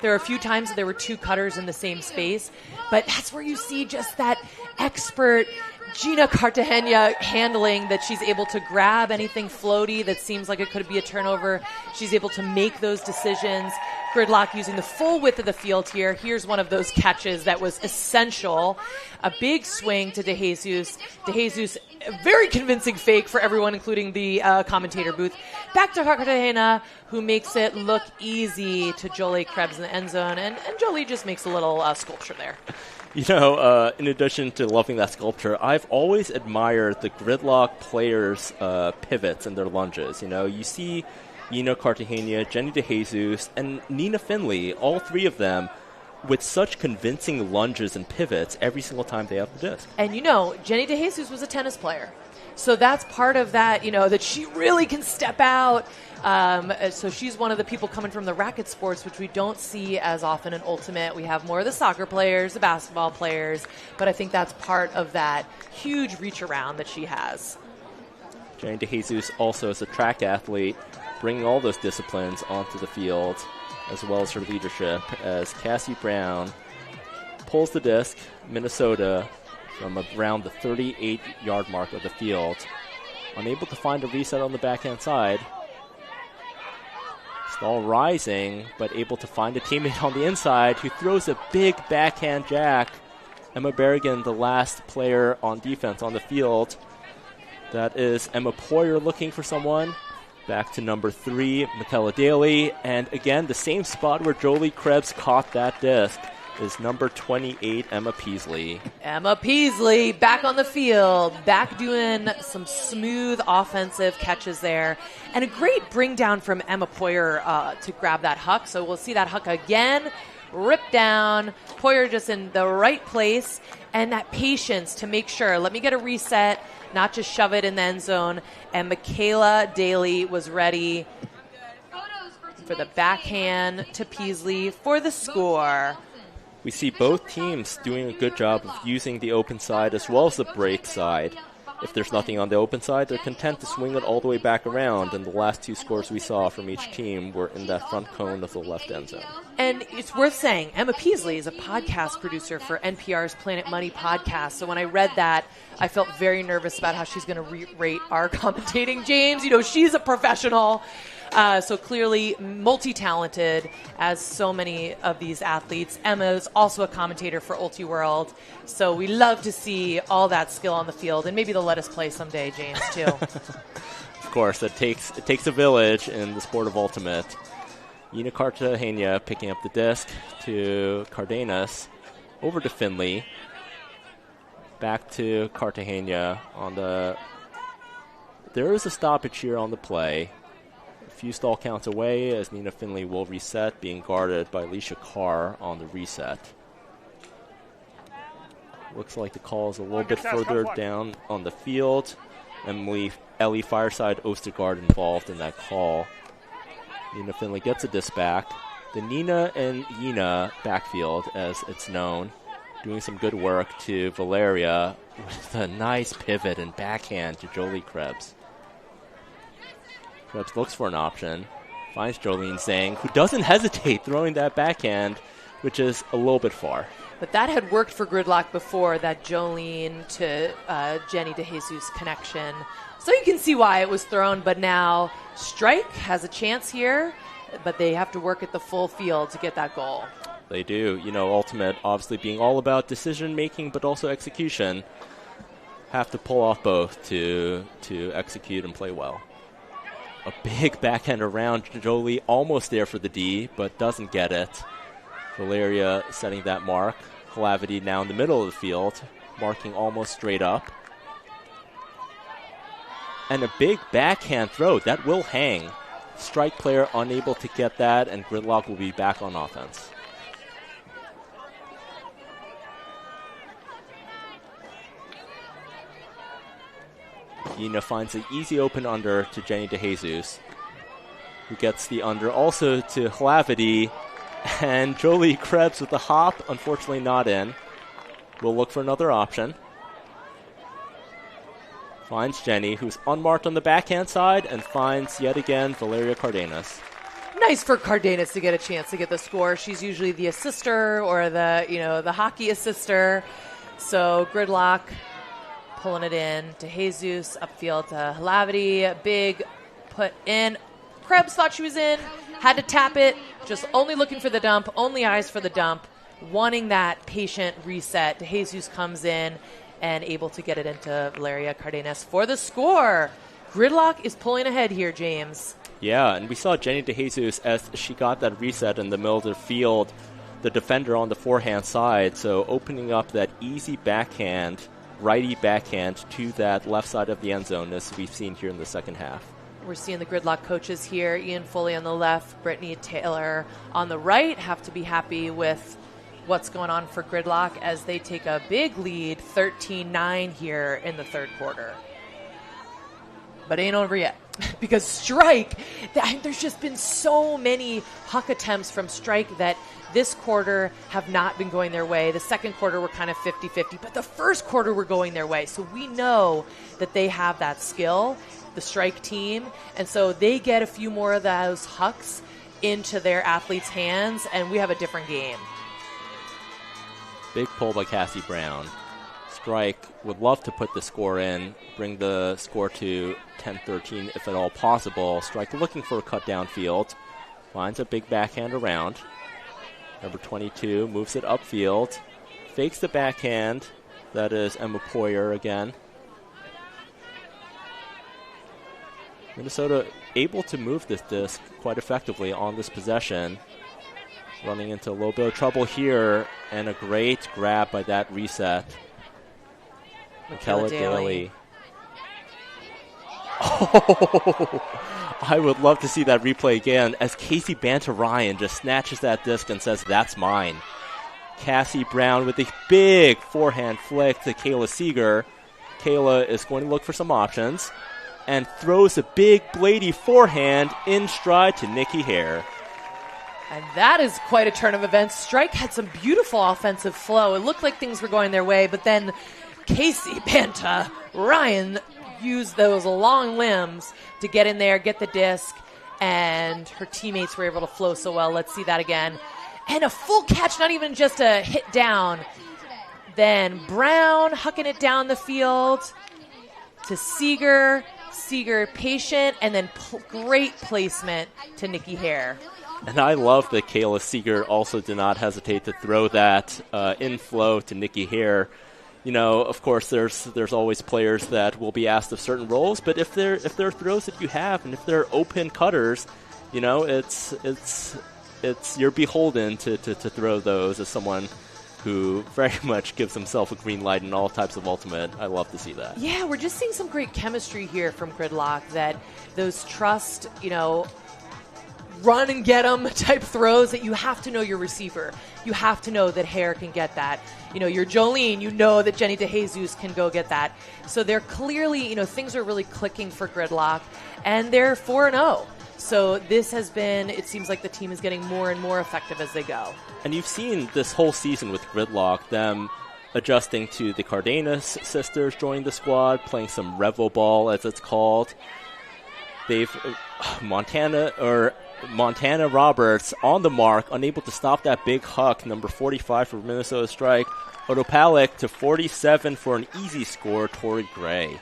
there were a few times that there were two cutters in the same space. But that's where you see just that expert Gina Cartagena handling, that she's able to grab anything floaty that seems like it could be a turnover. She's able to make those decisions. Gridlock using the full width of the field here. Here's one of those catches that was essential. A big swing to DeJesus. DeJesus, a very convincing fake for everyone, including the commentator booth. Back to Cartagena, who makes it look easy to Jolie Krebs in the end zone. And Jolie just makes a little sculpture there.
You know, in addition to loving that sculpture, I've always admired the Gridlock players' pivots and their lunges. You know, you see Yina Cartagena, Jenny DeJesus, and Nina Finley, all three of them, with such convincing lunges and pivots every single time they have the disc.
And you know, Jenny DeJesus was a tennis player. So that's part of that, you know, that she really can step out. So she's one of the people coming from the racket sports, which we don't see as often in Ultimate. We have more of the soccer players, the basketball players, but I think that's part of that huge reach around that she has.
Jenny DeJesus also is a track athlete, bringing all those disciplines onto the field, as well as her leadership, as Cassie Brown pulls the disc, Minnesota, from around the 38-yard mark of the field. Unable to find a reset on the backhand side. Stahl rising, but able to find a teammate on the inside who throws a big backhand jack. Emma Berrigan, the last player on defense on the field. That is Emma Poyer looking for someone. Back to number 3, Michaela Daly. And again, the same spot where Jolie Krebs caught that disc is number 28, Emma Peasley.
Emma Peasley back on the field, back doing some smooth offensive catches there. And a great bring down from Emma Poyer to grab that huck. So we'll see that huck again, rip down. Poyer just in the right place. And that patience to make sure, let me get a reset, not just shove it in the end zone. And Michaela Daly was ready for the backhand to Peasley for the score.
We see both teams doing a good job of using the open side as well as the break side. if there's nothing on the open side, they're content to swing it all the way back around. And the last 2 scores we saw from each team were in that front cone of the left end zone.
And it's worth saying, Emma Peasley is a podcast producer for NPR's Planet Money podcast. So when I read that, I felt very nervous about how she's going to rate our commentating. James, she's a professional. So clearly multi-talented, as so many of these athletes. Emma's also a commentator for Ulti World. So we love to see all that skill on the field. And maybe they'll let us play someday, James, too.
Of course, it takes a village in the sport of ultimate. Yina Cartagena picking up the disc to Cardenas. Over to Finley. Back to Cartagena on the... There is a stoppage here on the play. Few stall counts away as Nina Finley will reset, being guarded by Alicia Carr on the reset. Looks like the call is a little bit further down on the field. Ellie Fireside Ostergaard involved in that call. Nina Finley gets a disc back. The Nina and Yina backfield, as it's known, doing some good work to Valeria with a nice pivot and backhand to Jolie Krebs. Krebs looks for an option, finds Jolene Zhang, who doesn't hesitate throwing that backhand, which is a little bit far.
But that had worked for Gridlock before, that Jolene to Jenny DeJesus connection. So you can see why it was thrown, but now Strike has a chance here, but they have to work at the full field to get that goal.
They do. Ultimate obviously being all about decision-making, but also execution. Have to pull off both to execute and play well. A big backhand around. Jolie almost there for the D, but doesn't get it. Valeria setting that mark. Calavity now in the middle of the field, marking almost straight up. And a big backhand throw. That will hang. Strike player unable to get that, and Gridlock will be back on offense. Yina finds an easy open under to Jenny DeJesus, who gets the under also to Calavity, and Jolie Krebs with the hop, unfortunately not in. We'll look for another option. Finds Jenny, who's unmarked on the backhand side, and finds yet again Valeria Cardenas.
Nice for Cardenas to get a chance to get the score. She's usually the assister or the hockey assister. So Gridlock pulling it in to Jesus, upfield to Calavity, big put in. Krebs thought she was in, had to tap it, just only looking for the dump, only eyes for the dump, wanting that patient reset. Jesus comes in and able to get it into Valeria Cardenas for the score. Gridlock is pulling ahead here, James.
Yeah, and we saw Jenny DeJesus as she got that reset in the middle of the field, the defender on the forehand side, so opening up that easy backhand, righty backhand to that left side of the end zone, as we've seen here in the second half.
We're seeing the Gridlock coaches here. Ian Foley on the left, Brittany Taylor on the right. Have to be happy with what's going on for Gridlock as they take a big lead, 13-9 here in the third quarter. But it ain't over yet because Strike, there's just been so many huck attempts from Strike that this quarter have not been going their way. The second quarter were kind of 50-50, but the first quarter were going their way. So we know that they have that skill, the Strike team, and so they get a few more of those hucks into their athletes' hands, and we have a different game.
Big pull by Cassie Brown. Strike would love to put the score in, bring the score to 10-13 if at all possible. Strike looking for a cut downfield. Finds a big backhand around. Number 22 moves it upfield. Fakes the backhand. That is Emma Poyer again. Minnesota able to move this disc quite effectively on this possession. Running into a little bit of trouble here, and a great grab by that reset. Michaela Daly. Oh, I would love to see that replay again as Casey Bantarayan just snatches that disc and says, "That's mine." Cassie Brown with a big forehand flick to Kayla Seeger. Kayla is going to look for some options and throws a big bladey forehand in stride to Nikki Hare.
And that is quite a turn of events. Strike had some beautiful offensive flow. It looked like things were going their way, but then Casey Banta Ryan used those long limbs to get in there, get the disc, and her teammates were able to flow so well. Let's see that again. And a full catch, not even just a hit down. Then Brown hucking it down the field to Seeger. Seeger patient, and then great placement to Nikki Hare.
And I love that Kayla Seeger also did not hesitate to throw that inflow to Nikki Hare. You know, of course, there's always players that will be asked of certain roles, but if they're throws that you have, and if they're open cutters, you know, it's you're beholden to throw those as someone who very much gives himself a green light in all types of ultimate. I love to see that.
Yeah, we're just seeing some great chemistry here from Gridlock, that those trust, you know, run and get them type throws that you have to know your receiver. You have to know that Hare can get that. You know, you're Jolene, you know that Jenny DeJesus can go get that. So they're clearly, you know, things are really clicking for Gridlock, and they're 4-0. So this has been, it seems like the team is getting more and more effective as they go.
And you've seen this whole season with Gridlock, them adjusting to the Cardenas sisters joining the squad, playing some Revo ball, as it's called. They've, Montana Roberts on the mark, unable to stop that big huck, number 45 for Minnesota Strike. Otopalik to 47 for an easy score, Tori Gray.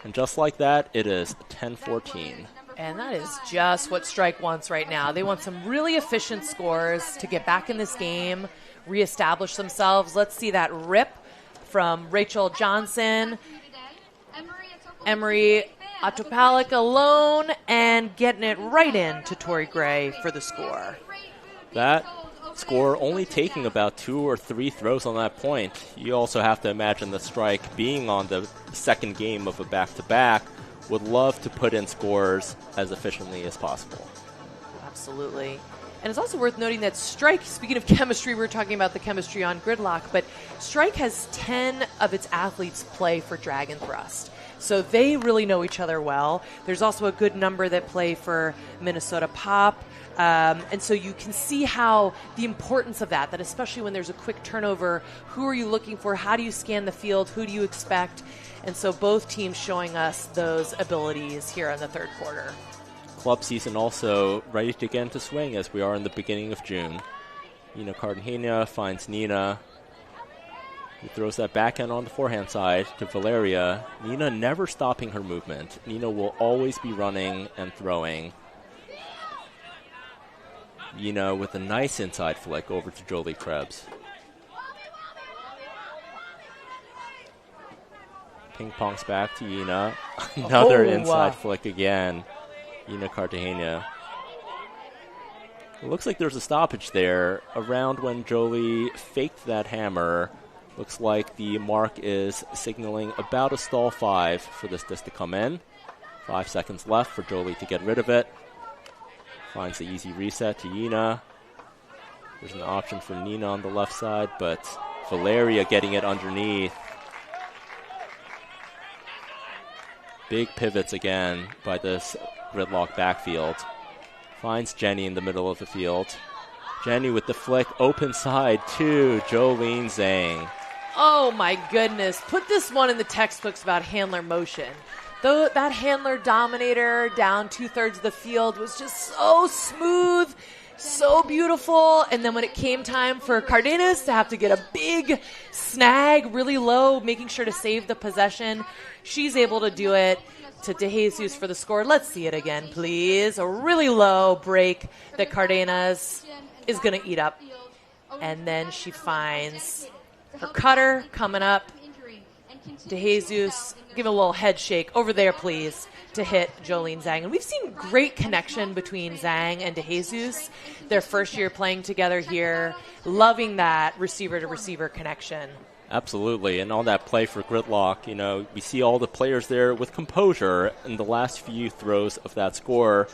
And just like that, it is 10-14.
And that is just what Strike wants right now. They want some really efficient scores to get back in this game, reestablish themselves. Let's see that rip from Rachel Johnson. Emery Otopalik alone, and getting it right in to Tori Gray for the score.
That score only taking about 2 or 3 throws on that point. You also have to imagine the Strike being on the second game of a back-to-back would love to put in scores as efficiently as possible.
Absolutely. And it's also worth noting that Strike, speaking of chemistry, we were talking about the chemistry on Gridlock, but Strike has 10 of its athletes play for Dragon Thrust. So they really know each other well. There's also a good number that play for Minnesota Pop. And so you can see how the importance of that especially when there's a quick turnover, who are you looking for? How do you scan the field? Who do you expect? And so both teams showing us those abilities here in the third quarter.
Club season also ready to get into swing as we are in the beginning of June. Nina Cartagena finds Nina, who throws that backhand on the forehand side to Valeria. Nina never stopping her movement. Nina will always be running and throwing. Nina with a nice inside flick over to Jolie Krebs. Ping pongs back to Yina. Another inside flick again. Yina Cartagena. It looks like there's a stoppage there around when Jolie faked that hammer. Looks like the mark is signaling about a stall 5 for this disc to come in. 5 seconds left for Jolie to get rid of it. Finds the easy reset to Yina. There's an option for Nina on the left side, but Valeria getting it underneath. Big pivots again by this Gridlock backfield. Finds Jenny in the middle of the field. Jenny with the flick, open side to Jolene Zhang.
Oh my goodness. Put this one in the textbooks about handler motion. Though that handler dominator down 2/3 of the field was just so smooth, so beautiful. And then when it came time for Cardenas to have to get a big snag really low, making sure to save the possession, she's able to do it to DeJesus for the score. Let's see it again, please. A really low break that Cardenas is going to eat up. And then she finds her cutter coming up. DeJesus, give a little head shake over there, please, to hit Jolene Zhang. And we've seen great connection between Zhang and DeJesus. Their first year playing together here. Loving that receiver-to-receiver connection.
Absolutely, and on that play for Gridlock, you know, we see all the players there with composure in the last few throws of that score.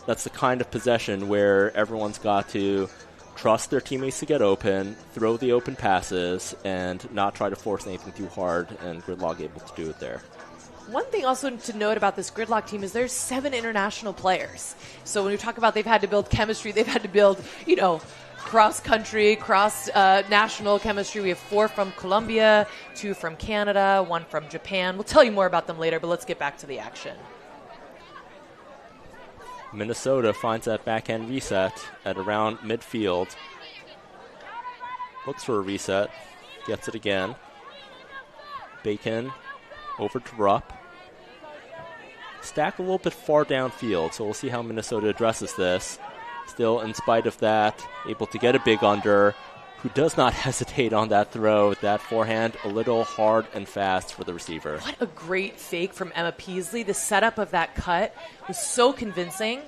That's the kind of possession where everyone's got to trust their teammates to get open, throw the open passes, and not try to force anything too hard, and Gridlock able to do it there.
One thing also to note about this Gridlock team is there's 7 international players. So when we talk about they've had to build chemistry, they've had to build, cross-country, cross-national chemistry. We have 4 from Colombia, 2 from Canada, 1 from Japan. We'll tell you more about them later, but let's get back to the action.
Minnesota finds that backhand reset at around midfield. Looks for a reset. Gets it again. Bacon over to Rupp. Stack a little bit far downfield, so we'll see how Minnesota addresses this. Still, in spite of that, able to get a big under, who does not hesitate on that throw. That forehand, a little hard and fast for the receiver.
What a great fake from Emma Peasley. The setup of that cut was so convincing.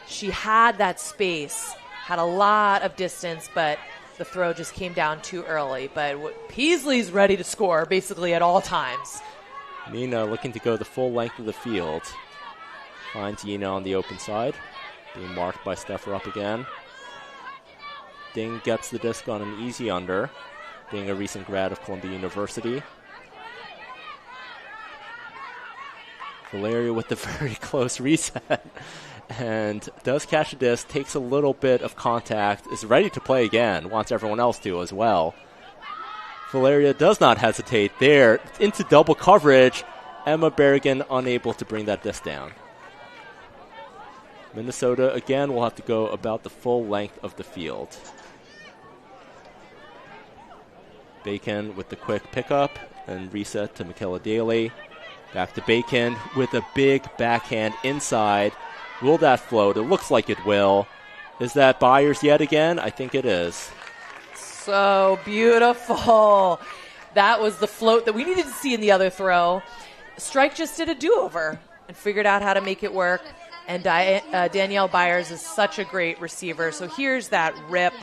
She had that space, had a lot of distance, but the throw just came down too early. But Peasley's ready to score basically at all times.
Nina looking to go the full length of the field. Finds Yina on the open side. Being marked by Steph Rupp again. Ding gets the disc on an easy under. Being a recent grad of Columbia University. Valeria with the very close reset. And does catch a disc, takes a little bit of contact, is ready to play again, wants everyone else to as well. Valeria does not hesitate there. Into double coverage. Emma Berrigan unable to bring that disc down. Minnesota, again, will have to go about the full length of the field. Bacon with the quick pickup and reset to Michaela Daly. Back to Bacon with a big backhand inside. Will that float? It looks like it will. Is that Byers yet again? I think it is.
So beautiful. That was the float that we needed to see in the other throw. Strike just did a do-over and figured out how to make it work. And Danielle Byers is such a great receiver. So here's that rip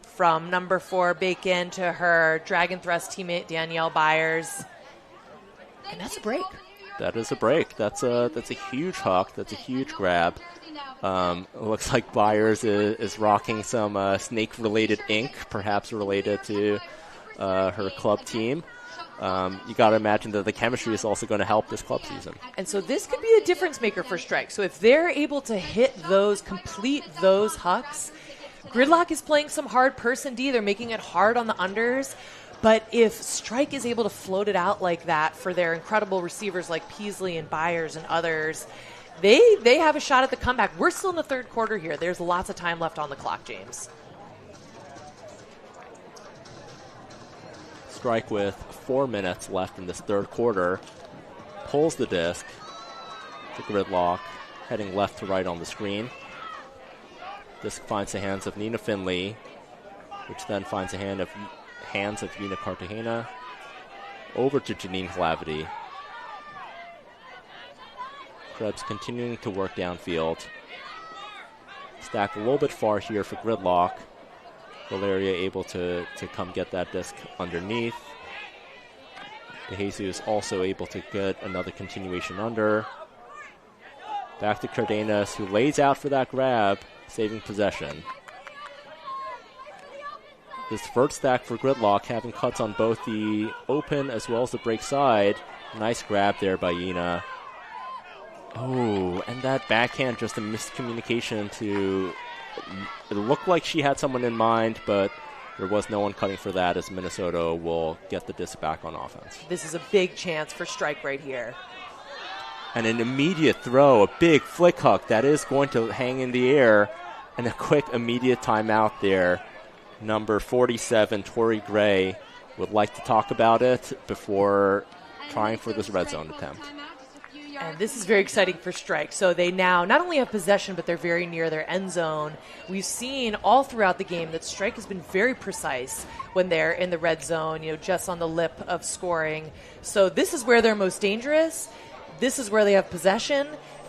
from number 4 Bacon to her Dragon Thrust teammate Danielle Byers. And that's a break.
That is a break. That's a huge hook. That's a huge grab. It looks like Byers is rocking some snake-related ink, perhaps related to her club team. You got to imagine that the chemistry is also going to help this club season.
And so this could be a difference maker for Strike. So if they're able to complete those hucks, Gridlock is playing some hard person D. They're making it hard on the unders. But if Strike is able to float it out like that for their incredible receivers like Peasley and Byers and others, they have a shot at the comeback. We're still in the third quarter here. There's lots of time left on the clock, James.
Strike with 4 minutes left in this third quarter. Pulls the disc to Gridlock, heading left to right on the screen. Disc finds the hands of Nina Finley, which then finds the hands of Yuna Cartagena. Over to Janine Glavity. Krebs continuing to work downfield. Stacked a little bit far here for Gridlock. Valeria able to come get that disc underneath. DeJesus also able to get another continuation under. Back to Cardenas, who lays out for that grab, saving possession. This first stack for Gridlock, having cuts on both the open as well as the break side. Nice grab there by Yina. Oh, and that backhand, just a miscommunication to... It looked like she had someone in mind, but there was no one cutting for that, as Minnesota will get the disc back on offense.
This is a big chance for Strike right here.
And an immediate throw, a big flick hook that is going to hang in the air, and a quick immediate timeout there. Number 47, Tori Gray, would like to talk about it before trying for this red zone attempt.
And this is very exciting for Strike. So they now not only have possession, but they're very near their end zone. We've seen all throughout the game that Strike has been very precise when they're in the red zone, just on the lip of scoring. So this is where they're most dangerous. This is where they have possession,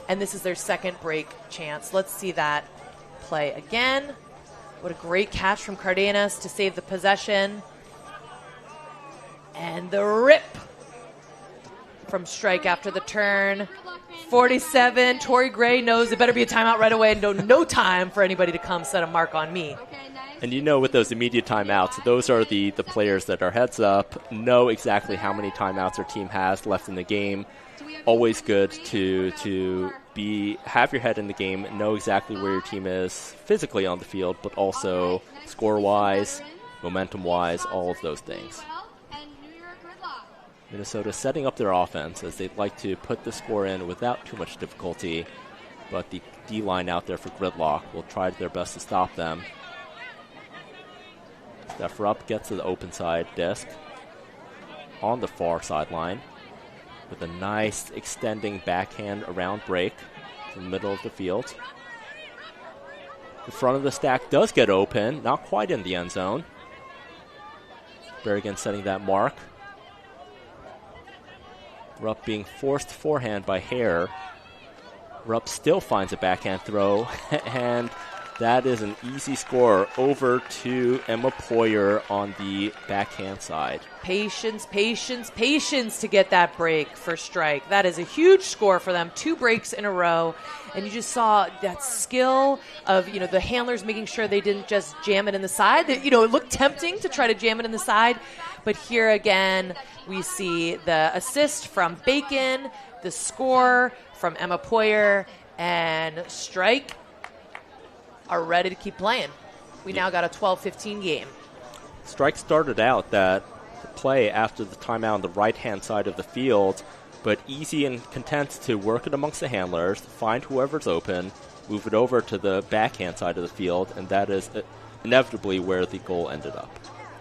and this is their second break chance. Let's see that play again. What a great catch from Cardenas to save the possession. And the rip from Strike after the turn. 47, Tori Gray knows it better be a timeout right away and no time for anybody to come set a mark on me.
And with those immediate timeouts, those are the players that are heads up, know exactly how many timeouts their team has left in the game. Always good to have your head in the game, know exactly where your team is physically on the field, but also score-wise, momentum-wise, all of those things. Minnesota setting up their offense as they'd like to put the score in without too much difficulty, but the D-line out there for Gridlock will try their best to stop them. Steph Rupp gets to the open side disc on the far sideline with a nice extending backhand around break in the middle of the field. The front of the stack does get open, not quite in the end zone. Berrigan setting that mark. Rupp being forced forehand by Hare. Rupp still finds a backhand throw, and that is an easy score over to Emma Poyer on the backhand side.
Patience, patience, patience to get that break for Strike. That is a huge score for them. 2 breaks in a row. And you just saw that skill of, the handlers making sure they didn't just jam it in the side. It looked tempting to try to jam it in the side. But here again, we see the assist from Bacon, the score from Emma Poyer, and Strike are ready to keep playing. We now got a 12-15 game.
Strike started out that play after the timeout on the right-hand side of the field, but easy and content to work it amongst the handlers, find whoever's open, move it over to the backhand side of the field, and that is inevitably where the goal ended up.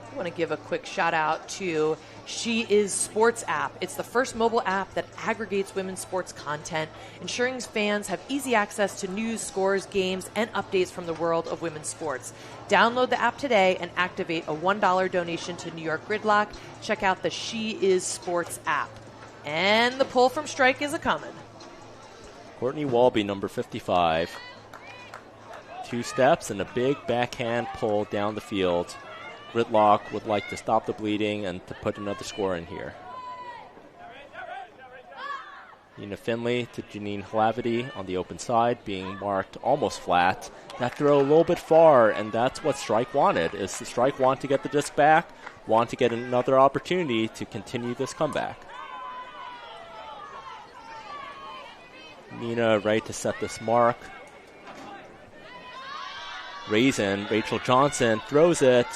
I want to give a quick shout out to She Is Sports app. It's the first mobile app that aggregates women's sports content, ensuring fans have easy access to news, scores, games, and updates from the world of women's sports. Download the app today and activate a $1 donation to New York Gridlock. Check out the She Is Sports app. And the pull from Strike is a-coming.
Courtney Walby, number 55. 2 steps and a big backhand pull down the field. Gridlock would like to stop the bleeding and to put another score in here. Nina Finley to Janine Hlavity on the open side, being marked almost flat. That throw a little bit far, and that's what Strike wanted. Is the Strike want to get the disc back, want to get another opportunity to continue this comeback. Nina right to set this mark. Rachel Johnson throws it.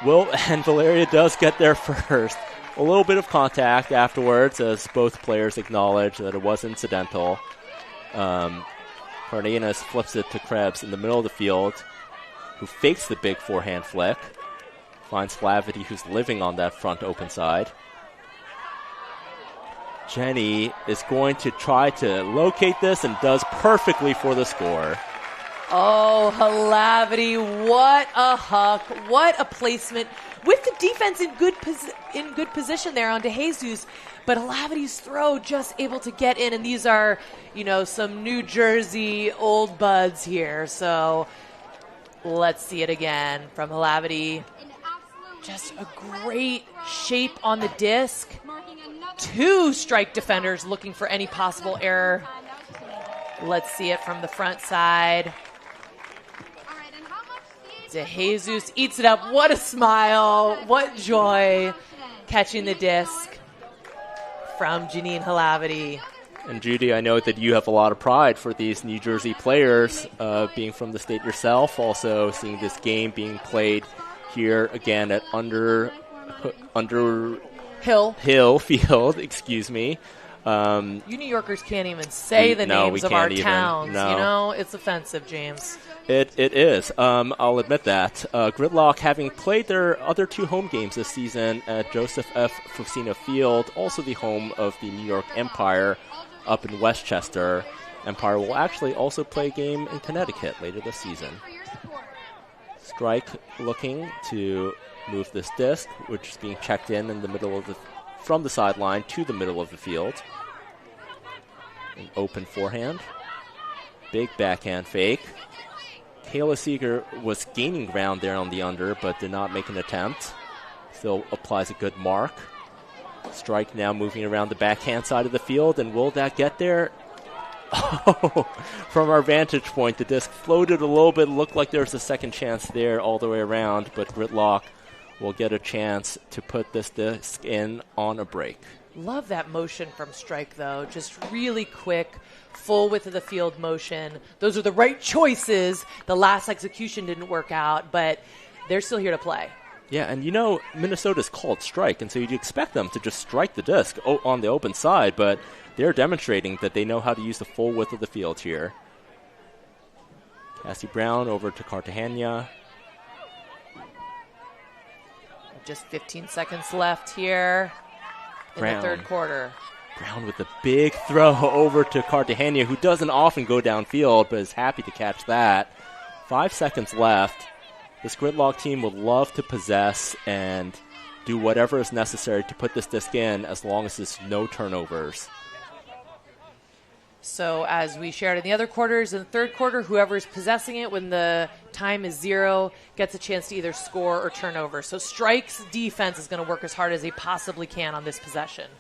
And Valeria does get there first. A little bit of contact afterwards as both players acknowledge that it was incidental. Cardenas flips it to Krebs in the middle of the field, who fakes the big forehand flick. Finds Hlavity, who's living on that front open side. Jenny is going to try to locate this and does perfectly for the score.
Oh, Hlavity, what a huck, what a placement with the defense in good position there on DeJesus, but Hlavity's throw just able to get in, and these are, some New Jersey old buds here, so let's see it again from Hlavity. Just a great shape on the disc. 2 Strike defenders looking for any possible error. Let's see it from the front side. DeJesus eats it up. What a smile. What joy catching the disc from Janine Hlavity.
And Judy, I know that you have a lot of pride for these New Jersey players, being from the state yourself, also seeing this game being played here again at Under Hill Field, excuse me.
You New Yorkers can't even say the names of our towns. No. It's offensive, James.
It is. I'll admit that. Gridlock, having played their other 2 home games this season at Joseph F. Fusina Field, also the home of the New York Empire up in Westchester. Empire will actually also play a game in Connecticut later this season. Strike looking to move this disc, which is being checked in the middle of from the sideline to the middle of the field. An open forehand. Big backhand fake. Kayla Seeger was gaining ground there on the under, but did not make an attempt. Still applies a good mark. Strike now moving around the backhand side of the field, and will that get there? From our vantage point, the disc floated a little bit. Looked like there was a second chance there all the way around, but Gridlock will get a chance to put this disc in on a break.
Love that motion from Strike, though. Just really quick, full width of the field motion. Those are the right choices. The last execution didn't work out, but they're still here to play.
Yeah, and Minnesota's called Strike, and so you'd expect them to just strike the disc on the open side, but they're demonstrating that they know how to use the full width of the field here. Cassie Brown over to Cartagena.
Just 15 seconds left here in the third quarter.
Brown with a big throw over to Cartagena, who doesn't often go downfield, but is happy to catch that. 5 seconds left. This Gridlock team would love to possess and do whatever is necessary to put this disc in as long as there's no turnovers.
So as we shared in the other quarters, in the third quarter, whoever's possessing it when the time is 0 gets a chance to either score or turn over. So Strike's defense is going to work as hard as they possibly can on this possession.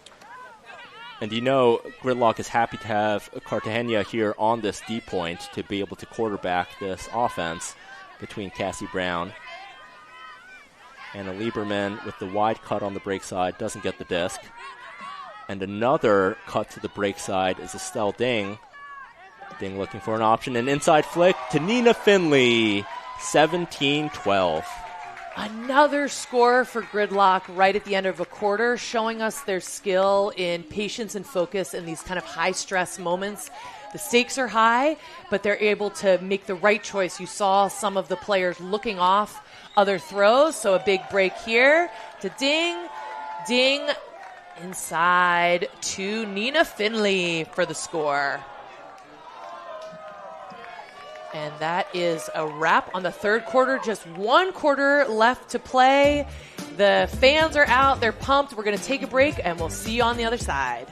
And Gridlock is happy to have Cartagena here on this D point to be able to quarterback this offense between Cassie Brown. Anna Lieberman with the wide cut on the break side doesn't get the disc. And another cut to the break side is Estelle Ding. Ding looking for an option. An inside flick to Nina Finley. 17-12.
Another score for Gridlock right at the end of a quarter, showing us their skill in patience and focus in these kind of high-stress moments. The stakes are high, but they're able to make the right choice. You saw some of the players looking off other throws, so a big break here to Ding. Ding inside to Nina Finley for the score. And that is a wrap on the third quarter. Just 1 quarter left to play. The fans are out. They're pumped. We're going to take a break, and we'll see you on the other side.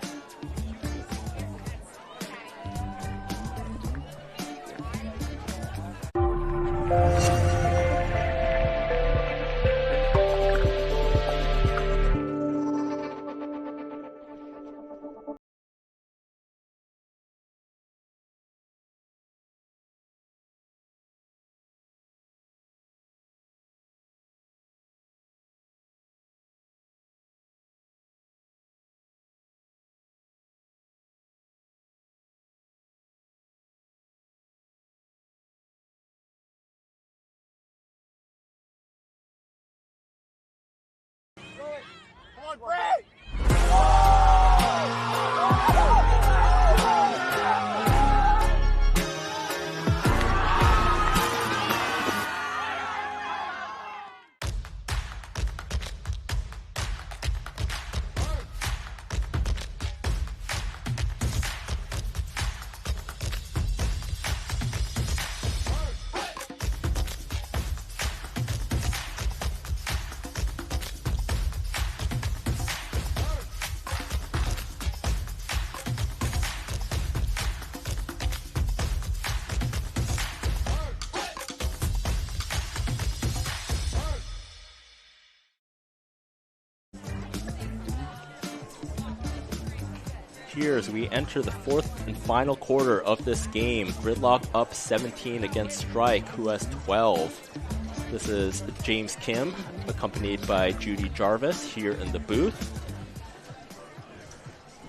Here as we enter the fourth and final quarter of this game. Gridlock up 17 against Strike, who has 12. This is James Kim, accompanied by Judy Jarvis here in the booth.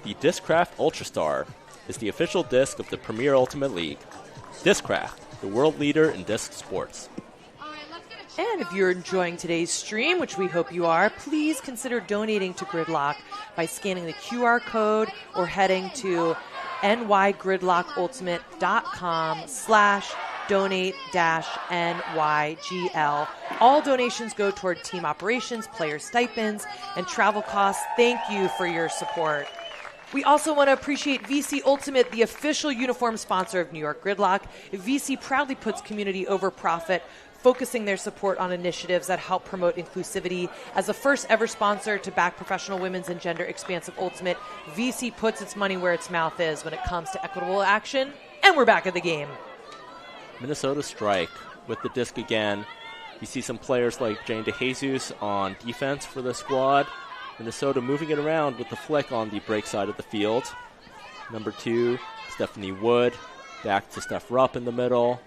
The Discraft Ultrastar is the official disc of the Premier Ultimate League. Discraft, the world leader in disc sports.
And if you're enjoying today's stream, which we hope you are, please consider donating to Gridlock by scanning the QR code or heading to nygridlockultimate.com/donate-nygl. All donations go toward team operations, player stipends, and travel costs. Thank you for your support. We also want to appreciate VC Ultimate, the official uniform sponsor of New York Gridlock. VC proudly puts community over profit, focusing their support on initiatives that help promote inclusivity. As the first ever sponsor to back professional women's and gender-expansive Ultimate, VC puts its money where its mouth is when it comes to equitable action. And we're back at the game.
Minnesota Strike with the disc again. You see some players like Jane DeJesus on defense for the squad. Minnesota moving it around with the flick on the break side of the field. Number 2 is Stephanie Wood back to Steph Rupp in the middle.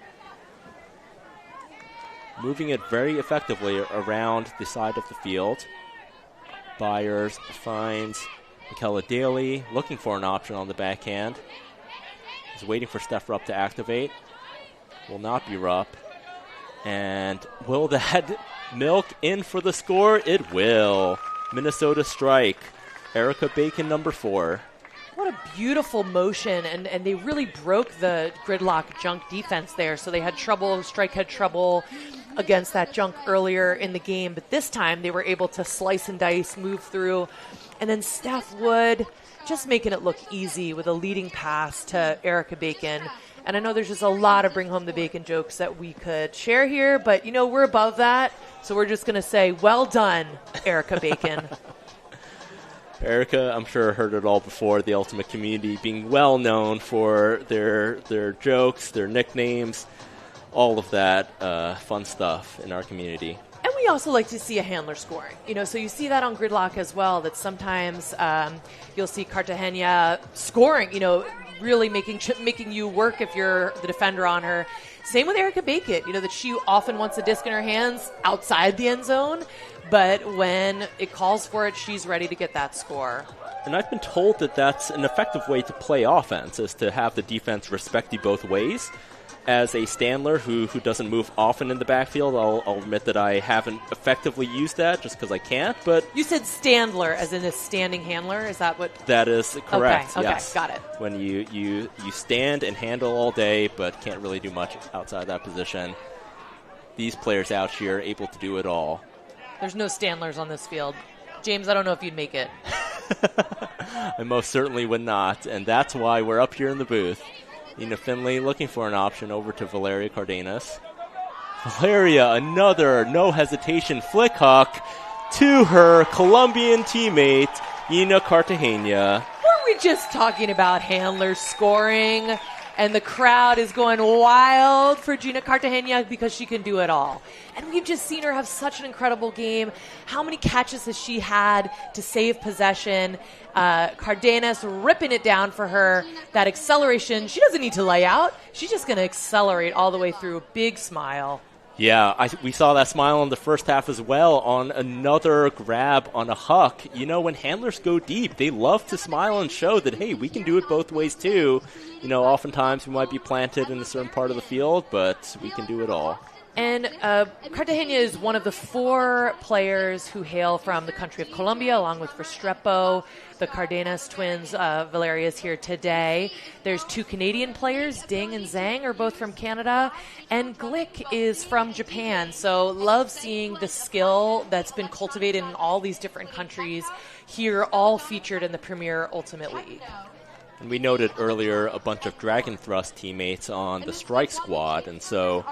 Moving it very effectively around the side of the field. Byers finds McKella Daly, looking for an option on the backhand. He's waiting for Steph Rupp to activate. Will not be Rupp. And will that milk in for the score? It will. Minnesota strike. Erica Bacon, number 4.
What a beautiful motion, and they really broke the Gridlock junk defense there. So they had trouble, Strike had trouble against that junk earlier in the game, but this time they were able to slice and dice, move through, and then Steph Wood just making it look easy with a leading pass to Erica Bacon. And I know there's just a lot of bring home the bacon jokes that we could share here, but you know, we're above that, so we're just going to say, well done, Erica Bacon.
Erica, I'm sure, heard it all before. The Ultimate community being well known for their jokes, their nicknames, all of that fun stuff in our community.
And we also like to see a handler scoring. You know, so you see that on Gridlock as well, that sometimes you'll see Cartagena scoring, you know, really making you work if you're the defender on her. Same with Erica Bacon, you know, that she often wants a disc in her hands outside the end zone, but when it calls for it, she's ready to get that score.
And I've been told that that's an effective way to play offense, is to have the defense respect you both ways. As a Standler who doesn't move often in the backfield, I'll admit that I haven't effectively used that just because I can't. But
you said Standler as in a standing handler? Is that what?
That is correct,
okay,
yes.
Got it.
When you stand and handle all day but can't really do much outside that position, these players out here are able to do it all.
There's no Standlers on this field. James, I don't know if you'd make it.
I most certainly would not, and that's why we're up here in the booth. Nina Finley looking for an option over to Valeria Cardenas. Valeria, another no hesitation flick huck to her Colombian teammate, Nina Cartagena.
Weren't we just talking about handlers scoring? And the crowd is going wild for Gina Cartagena because she can do it all. And we've just seen her have such an incredible game. How many catches has she had to save possession? Cardenas ripping it down for her. That acceleration, she doesn't need to lay out. She's just going to accelerate all the way through. A big smile.
Yeah, we saw that smile in the first half as well on another grab on a huck. You know, when handlers go deep, they love to smile and show that, hey, we can do it both ways too. You know, oftentimes we might be planted in a certain part of the field, but we can do it all.
And Cartagena is one of the 4 players who hail from the country of Colombia, along with Restrepo. The Cardenas twins, Valeria is here today. There's 2 Canadian players, Ding and Zhang are both from Canada, and Glick is from Japan. So love seeing the skill that's been cultivated in all these different countries here, all featured in the Premier Ultimate League.
And we noted earlier a bunch of Dragon Thrust teammates on the Strike Squad, and so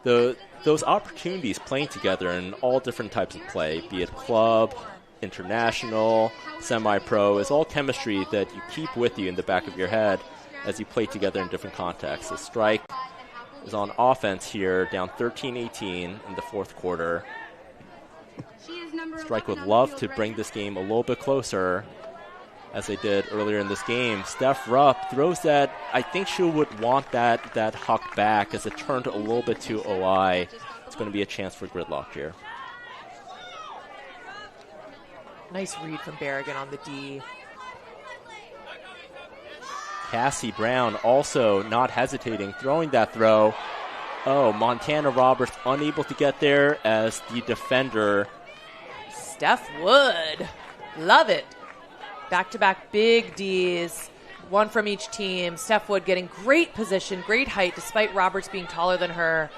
those opportunities playing together in all different types of play, be it club, international, semi-pro, is all chemistry that you keep with you in the back of your head as you play together in different contexts. The Strike is on offense here, down 13-18 in the fourth quarter. Strike would love to bring this game a little bit closer, as they did earlier in this game. Steph Rupp throws that. I think she would want that huck back as it turned a little bit to OI. It's going to be a chance for Gridlock here.
Nice read from Berrigan on the D.
Cassie Brown also not hesitating, throwing that throw. Oh, Montana Roberts unable to get there as the defender.
Steph Wood. Love it. Back-to-back big Ds, one from each team. Steph Wood getting great position, great height, despite Roberts being taller than her.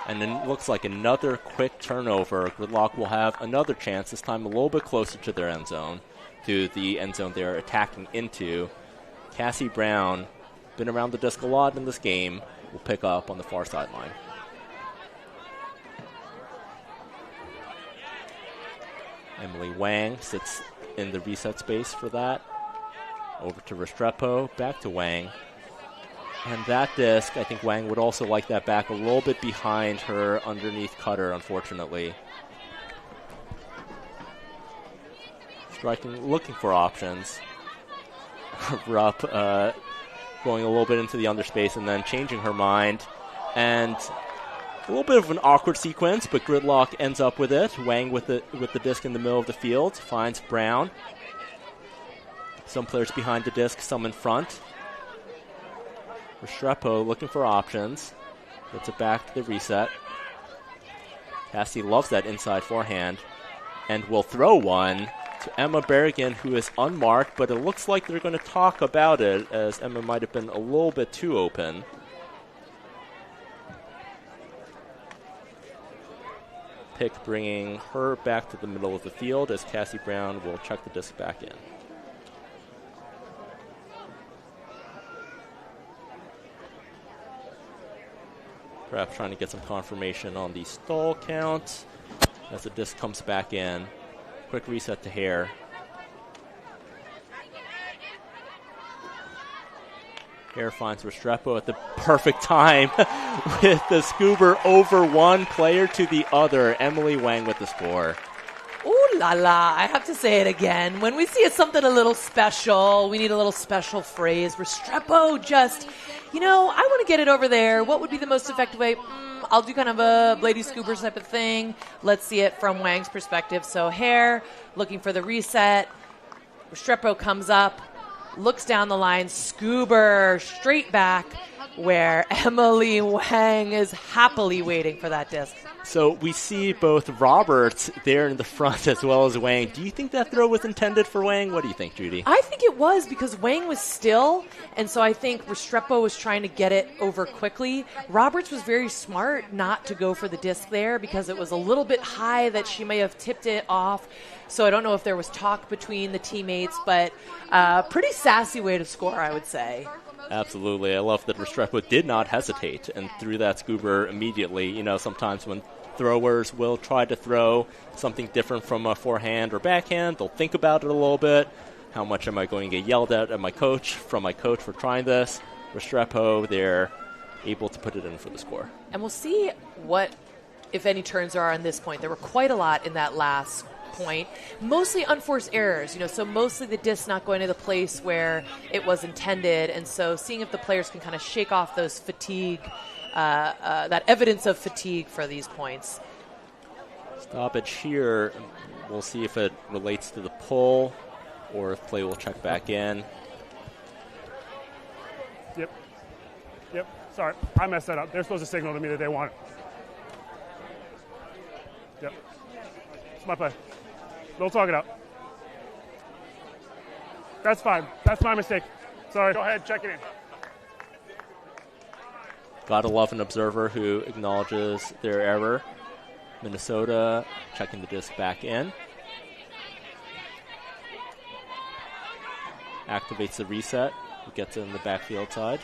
And then it looks like another quick turnover. Gridlock will have another chance, this time a little bit closer to their end zone, to the end zone they're attacking into. Cassie Brown, been around the disc a lot in this game, will pick up on the far sideline. Emily Wang sits in the reset space for that. Over to Restrepo, back to Wang. And that disc, I think Wang would also like that back a little bit behind her underneath cutter, unfortunately. Striking, looking for options. Rupp going a little bit into the underspace and then changing her mind. And a little bit of an awkward sequence, but Gridlock ends up with it. Wang with the disc in the middle of the field finds Brown. Some players behind the disc, some in front. Restrepo looking for options. Gets it back to the reset. Cassie loves that inside forehand and will throw one to Emma Berrigan, who is unmarked, but it looks like they're going to talk about it, as Emma might have been a little bit too open. Pick bringing her back to the middle of the field as Cassie Brown will check the disc back in. Perhaps trying to get some confirmation on the stall count as the disc comes back in. Quick reset to Hare. Hare finds Restrepo at the perfect time with the Scuba over one player to the other. Emily Wang with the score.
Ooh la la, I have to say it again. When we see something a little special, we need a little special phrase. Restrepo just, I want to get it over there. What would be the most effective way? I'll do kind of a Lady Scoobers type of thing. Let's see it from Wang's perspective. So Hare looking for the reset. Restrepo comes up, looks down the line, Scuba straight back, where Emily Wang is happily waiting for that disc.
So we see both Roberts there in the front as well as Wang. Do you think that throw was intended for Wang? What do you think, Judy?
I think it was, because Wang was still, and so I think Restrepo was trying to get it over quickly. Roberts was very smart not to go for the disc there because it was a little bit high that she may have tipped it off. So I don't know if there was talk between the teammates, but pretty sassy way to score, I would say.
Absolutely. I love that Restrepo did not hesitate and threw that Scuba immediately. Sometimes when throwers will try to throw something different from a forehand or backhand, they'll think about it a little bit. How much am I going to get yelled at from my coach for trying this? Restrepo, they're able to put it in for the score.
And we'll see what, if any, turns there are on this point. There were quite a lot in that last point. Mostly unforced errors, so mostly the disc not going to the place where it was intended. And so seeing if the players can kind of shake off those fatigue, that evidence of fatigue for these points.
Stoppage here. We'll see if it relates to the pull or if play will check back in.
Yep. Sorry, I messed that up. They're supposed to signal to me that they want it. Yep. It's my play. Don't talk it out. That's fine. That's my mistake. Sorry. Go ahead, check it in.
Gotta love an observer who acknowledges their error. Minnesota checking the disc back in. Activates the reset. It gets it in the backfield side.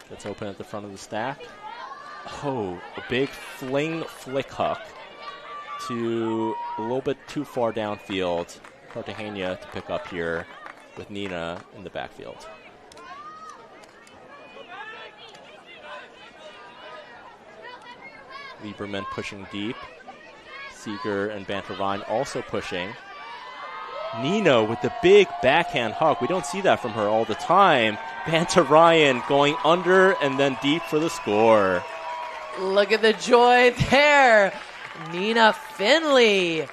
Gets open at the front of the stack. Oh, a big flick hook to a little bit too far downfield. Cartagena to pick up here with Nina in the backfield. Lieberman pushing deep. Seeger and Banterine also pushing. Nino with the big backhand hug. We don't see that from her all the time. Banterine going under and then deep for the score.
Look at the joy there. Nina Finley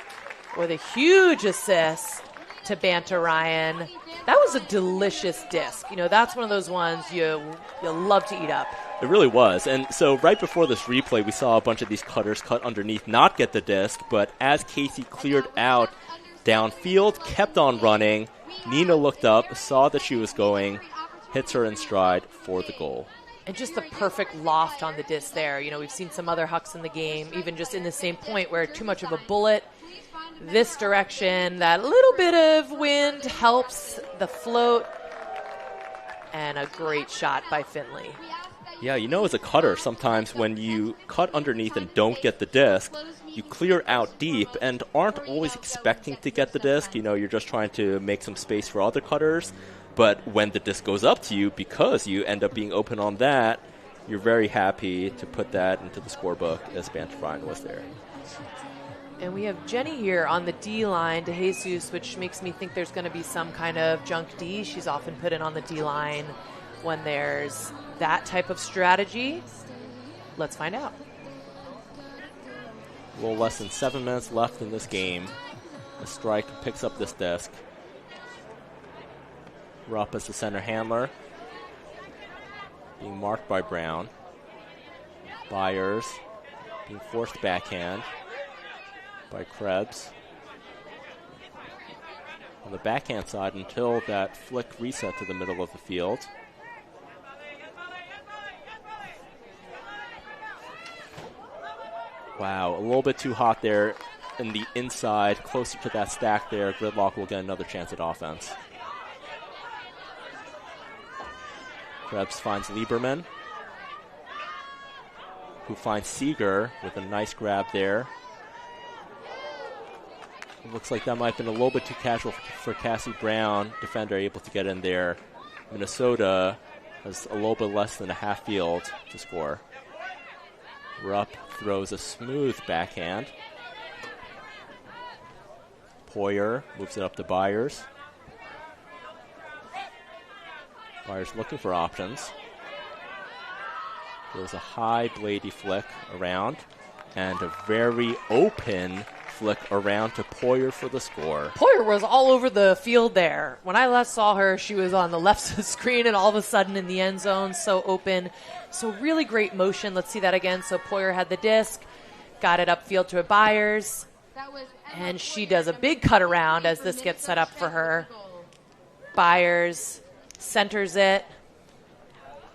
with a huge assist to Banterine. That was a delicious disc. That's one of those ones you love to eat up.
It really was. And so right before this replay, we saw a bunch of these cutters cut underneath, not get the disc. But as Casey cleared out downfield, kept on running, Nina looked up, saw that she was going, hits her in stride for the goal.
And just the perfect loft on the disc there. We've seen some other hucks in the game, even just in the same point where too much of a bullet this direction, that little bit of wind helps the float. And a great shot by Finley.
Yeah, as a cutter, sometimes when you cut underneath and don't get the disc, you clear out deep and aren't always expecting to get the disc. You're just trying to make some space for other cutters. But when the disc goes up to you, because you end up being open on that, you're very happy to put that into the scorebook as Banterine was there.
And we have Jenny here on the D line to Jesus, which makes me think there's going to be some kind of junk D. She's often put in on the D line when there's that type of strategy. Let's find out.
A little less than 7 minutes left in this game. The Strike picks up this disc. Rupp as the center handler. Being marked by Brown. Byers being forced backhand by Krebs. On the backhand side until that flick reset to the middle of the field. Wow, a little bit too hot there in the inside, closer to that stack there. Gridlock will get another chance at offense. Krebs finds Lieberman, who finds Seeger with a nice grab there. It looks like that might have been a little bit too casual for Cassie Brown. Defender able to get in there. Minnesota has a little bit less than a half field to score. Rupp throws a smooth backhand. Poyer moves it up to Byers. Byers looking for options. There's a high bladey flick around and a very open flick around to Poyer for the score.
Poyer was all over the field there. When I last saw her, she was on the left of the screen and all of a sudden in the end zone, so open. So really great motion. Let's see that again. So Poyer had the disc, got it upfield to a Byers, and she does a big cut around as this gets set up for her. Byers centers it,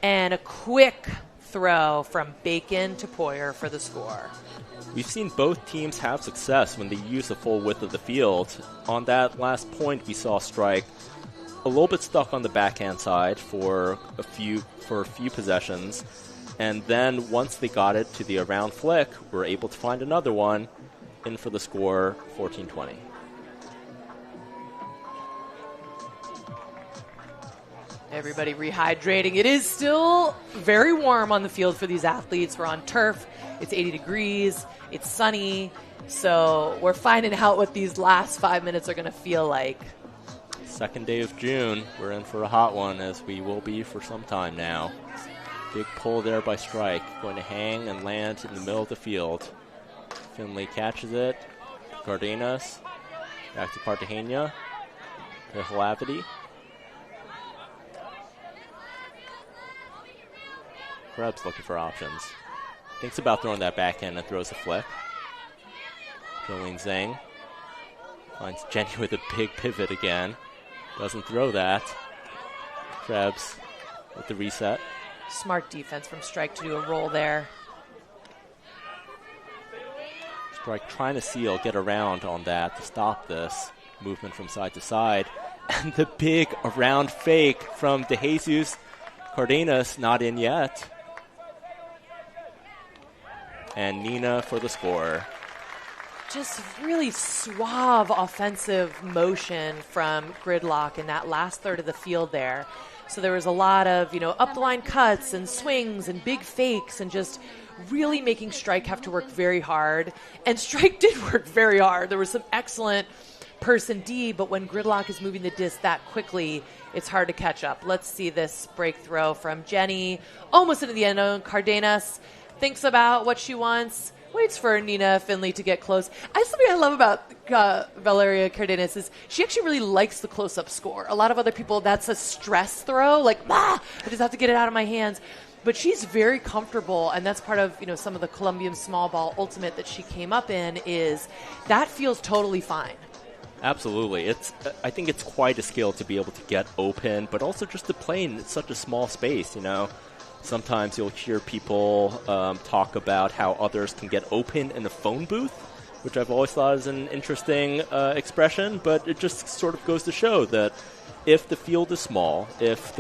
and a quick throw from Bacon to Poyer for the score.
We've seen both teams have success when they use the full width of the field. On that last point, we saw Strike a little bit stuck on the backhand side for a few possessions, and then once they got it to the around flick, were able to find another one in for the score, 14-20.
Everybody rehydrating. It is still very warm on the field for these athletes. We're on turf. It's 80 degrees. It's sunny. So we're finding out what these last 5 minutes are going to feel like.
Second day of June. We're in for a hot one, as we will be for some time now. Big pull there by Strike. Going to hang and land in the middle of the field. Finley catches it. Cardenas. Back to Cartagena. To Halavity. Krebs looking for options. Thinks about throwing that backhand and throws a flick. Jolene Zhang finds Jenny with a big pivot again. Doesn't throw that. Krebs with the reset.
Smart defense from Strike to do a roll there.
Strike trying to seal, get around on that to stop this movement from side to side. And the big around fake from DeJesus. Cardenas not in yet. And Nina for the score.
Just really suave offensive motion from Gridlock in that last third of the field there. So there was a lot of, up the line cuts and swings and big fakes and just really making Strike have to work very hard. And Strike did work very hard. There was some excellent person D, but when Gridlock is moving the disc that quickly, it's hard to catch up. Let's see this break throw from Jenny. Almost into the end zone. Cardenas thinks about what she wants, waits for Nina Finley to get close. Something I love about Valeria Cardenas is she actually really likes the close-up score. A lot of other people, that's a stress throw, like, I just have to get it out of my hands. But she's very comfortable, and that's part of some of the Columbium small ball ultimate that she came up in, is that feels totally fine.
Absolutely. I think it's quite a skill to be able to get open, but also just to play in such a small space, Sometimes you'll hear people talk about how others can get open in a phone booth, which I've always thought is an interesting expression, but it just sort of goes to show that if the field is small, if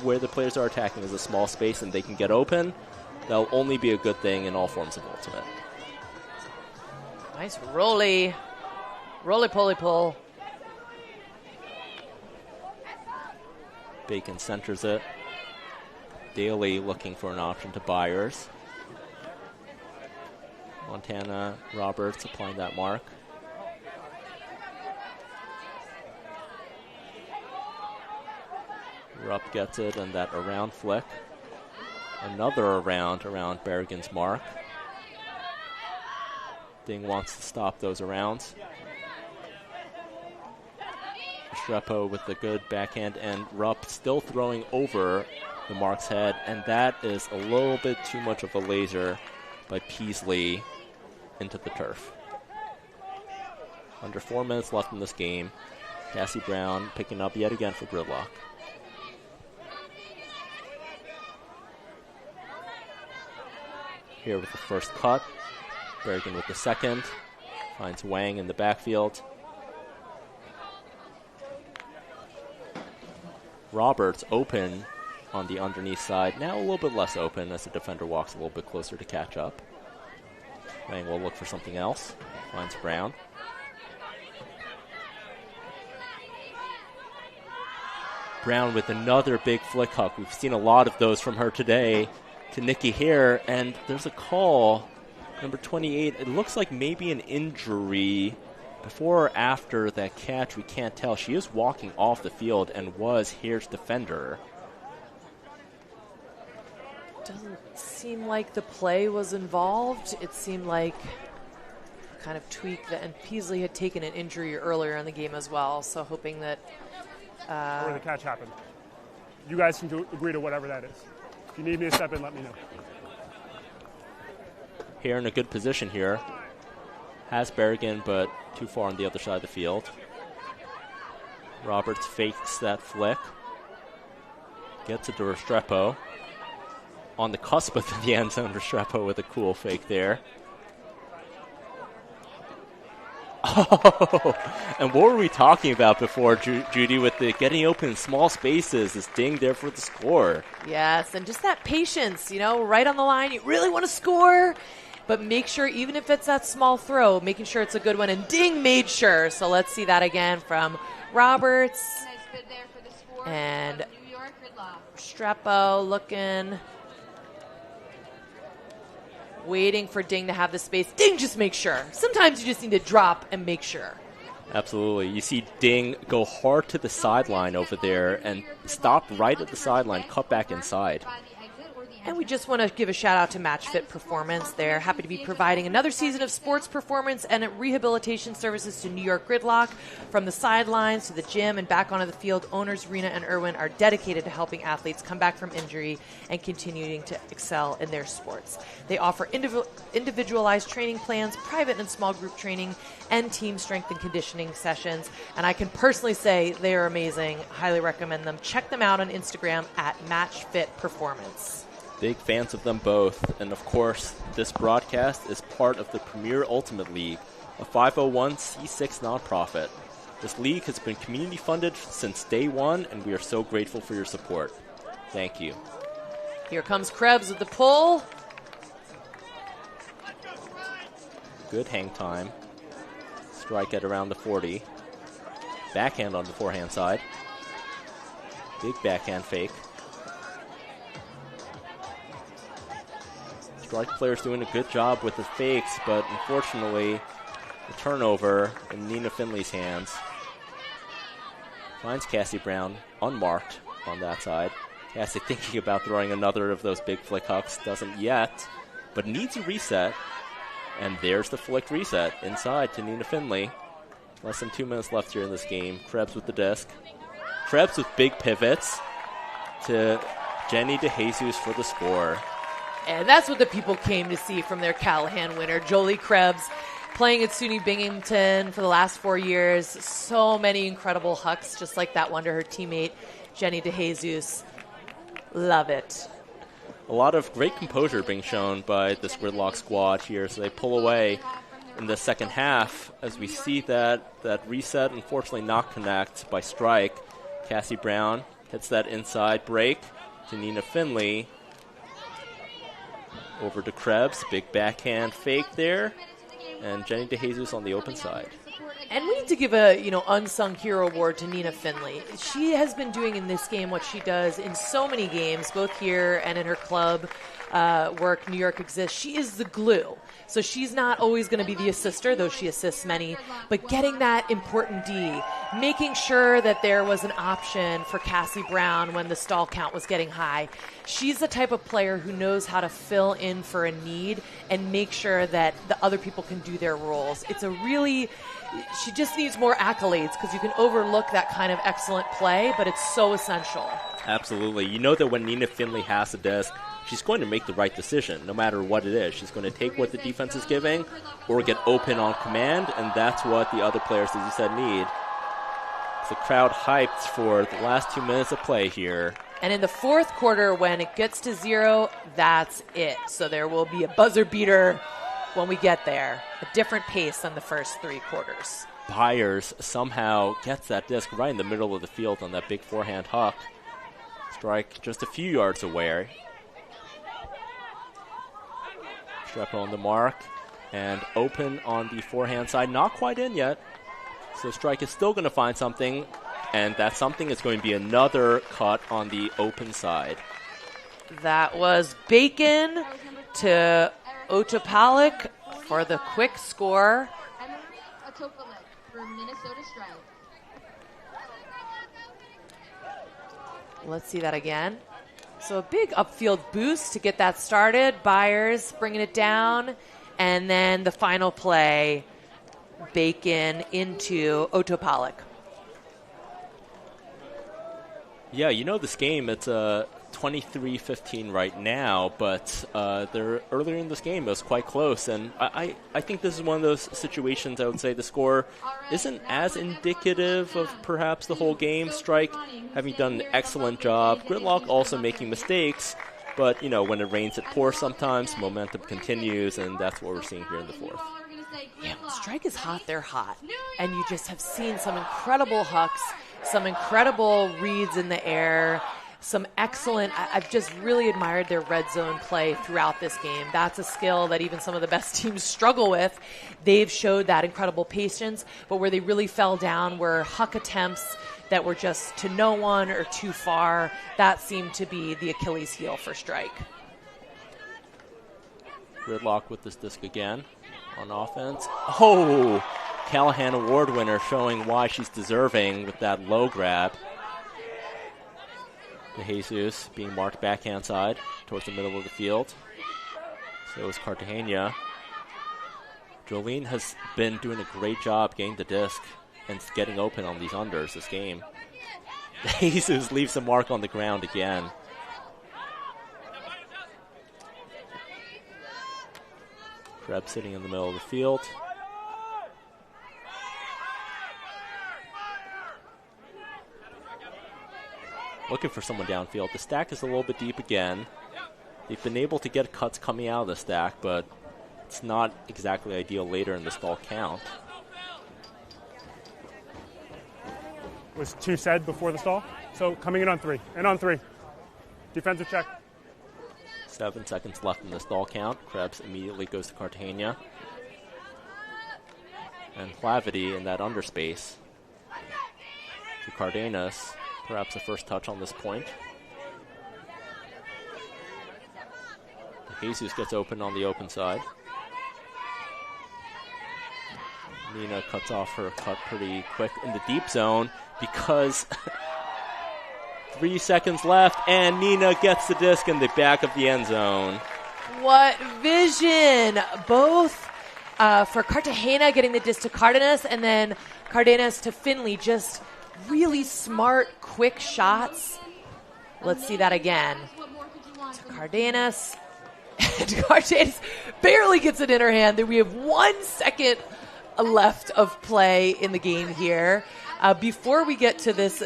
where the players are attacking is a small space and they can get open, that'll only be a good thing in all forms of ultimate.
Nice roly-poly pull.
Bacon centers it. Daly looking for an option to Byers. Montana Roberts applying that mark. Rupp gets it, and that around flick. Another around Berrigan's mark. Ding wants to stop those arounds. Restrepo with the good backhand, and Rupp still throwing over the mark's head, and that is a little bit too much of a laser by Peasley into the turf. Under 4 minutes left in this game. Cassie Brown picking up yet again for Gridlock. Here with the first cut. Berrigan with the second. Finds Wang in the backfield. Roberts open on the underneath side. Now a little bit less open as the defender walks a little bit closer to catch up. Wang will look for something else. Finds Brown. Brown with another big flick hook. We've seen a lot of those from her today to Nikki Hare, and there's a call. Number 28, it looks like maybe an injury. Before or after that catch, we can't tell. She is walking off the field and was Hare's defender.
Doesn't seem like the play was involved. It seemed like kind of tweak that, and Peasley had taken an injury earlier in the game as well, so hoping that
where the catch happened. You guys can agree to whatever that is. If you need me to step in, let me know.
Hare in a good position here. Has Berrigan, but too far on the other side of the field. Roberts fakes that flick. Gets it to Restrepo. On the cusp of the end zone, Restrepo with a cool fake there. Oh, and what were we talking about before, Judy, with the getting open in small spaces, this ding there for the score?
Yes, and just that patience, right on the line. You really want to score, but make sure, even if it's that small throw, making sure it's a good one. And Ding made sure. So let's see that again from Roberts.
Nice bid there for the score.
And
New York Gridlock.
Restrepo looking. Waiting for Ding to have the space. Ding just make sure. Sometimes you just need to drop and make sure.
Absolutely. You see Ding go hard to the sideline over there and stop right at the sideline, cut back inside.
And we just want to give a shout out to Match Fit Performance. They're happy to be providing another season of sports performance and rehabilitation services to New York Gridlock. From the sidelines to the gym and back onto the field, owners Rena and Irwin are dedicated to helping athletes come back from injury and continuing to excel in their sports. They offer individualized training plans, private and small group training, and team strength and conditioning sessions. And I can personally say they are amazing. Highly recommend them. Check them out on Instagram at Match Fit Performance.
Big fans of them both. And, of course, this broadcast is part of the Premier Ultimate League, a 501c6 nonprofit. This league has been community funded since day one, and we are so grateful for your support. Thank you.
Here comes Krebs with the pull.
Good hang time. Strike at around the 40. Backhand on the forehand side. Big backhand fake. Strike player's doing a good job with the fakes, but unfortunately, the turnover in Nina Finley's hands. Finds Cassie Brown unmarked on that side. Cassie thinking about throwing another of those big flick hooks. Doesn't yet, but needs a reset. And there's the flick reset inside to Nina Finley. Less than 2 minutes left here in this game. Krebs with the disc. Krebs with big pivots to Jenny DeJesus for the score.
And that's what the people came to see from their Callahan winner, Jolie Krebs, playing at SUNY Binghamton for the last 4 years. So many incredible hucks, just like that one to her teammate, Jenny DeJesus. Love it.
A lot of great composure being shown by this Gridlock squad here, so they pull away in the second half as we see that reset unfortunately not connect by strike. Cassie Brown hits that inside break to Nina Finley. Over to Krebs, big backhand fake there, and Jenny DeJesus on the open side.
And we need to give a, unsung hero award to Nina Finley. She has been doing in this game what she does in so many games, both here and in her club work, New York Exists. She is the glue. So she's not always going to be the assister, though she assists many, but getting that important D, making sure that there was an option for Cassie Brown when the stall count was getting high. She's the type of player who knows how to fill in for a need and make sure that the other people can do their roles. She just needs more accolades because you can overlook that kind of excellent play, but it's so essential.
Absolutely. You know that when Nina Finley has a disc, she's going to make the right decision, no matter what it is. She's going to take what the defense is giving or get open on command, and that's what the other players, as you said, need. It's the crowd hyped for the last 2 minutes of play here.
And in the fourth quarter, when it gets to 0, that's it. So there will be a buzzer beater when we get there. A different pace than the first 3 quarters.
Byers somehow gets that disc right in the middle of the field on that big forehand huck. Strike just a few yards away. Strepo on the mark and open on the forehand side. Not quite in yet. So Strike is still going to find something, and that something is going to be another cut on the open side.
That was Bacon to Otopalik for the quick score.
For Minnesota Strike.
Let's see that again. So a big upfield boost to get that started. Byers bringing it down. And then the final play, Bacon into Otopalik.
Yeah, this game, it's 23-15 right now, but earlier in this game it was quite close, and I think this is one of those situations I would say the score isn't as indicative of perhaps the whole game. Strike having done an excellent job. Gridlock also making mistakes, but when it rains it pours sometimes, momentum continues, and that's what we're seeing here in the fourth.
Yeah, Strike is hot, they're hot. And you just have seen some incredible hucks, some incredible reads in the air, some excellent, I've just really admired their red zone play throughout this game. That's a skill that even some of the best teams struggle with. They've showed that incredible patience, but where they really fell down were huck attempts that were just to no one or too far. That seemed to be the Achilles heel for Strike.
Gridlock with this disc again on offense. Oh, Callahan award winner showing why she's deserving with that low grab. De Jesus being marked backhand side towards the middle of the field. So is Cartagena. Jolene has been doing a great job getting the disc and getting open on these unders this game. De Jesus leaves a mark on the ground again. Krebs sitting in the middle of the field. Looking for someone downfield. The stack is a little bit deep again. They've been able to get cuts coming out of the stack, but it's not exactly ideal later in the stall count.
Was 2 said before the stall. So coming in on 3. And on 3. Defensive check.
7 seconds left in the stall count. Krebs immediately goes to Cartagena. And Flavity in that underspace to Cardenas. Perhaps the first touch on this point. Jesus gets open on the open side. Nina cuts off her cut pretty quick in the deep zone because 3 seconds left, and Nina gets the disc in the back of the end zone.
What vision! Both for Cartagena getting the disc to Cardenas, and then Cardenas to Finley. Just really smart, quick shots. Let's see that again. To Cardenas. And Cardenas barely gets it in her hand. We have 1 second left of play in the game here. Before we get to this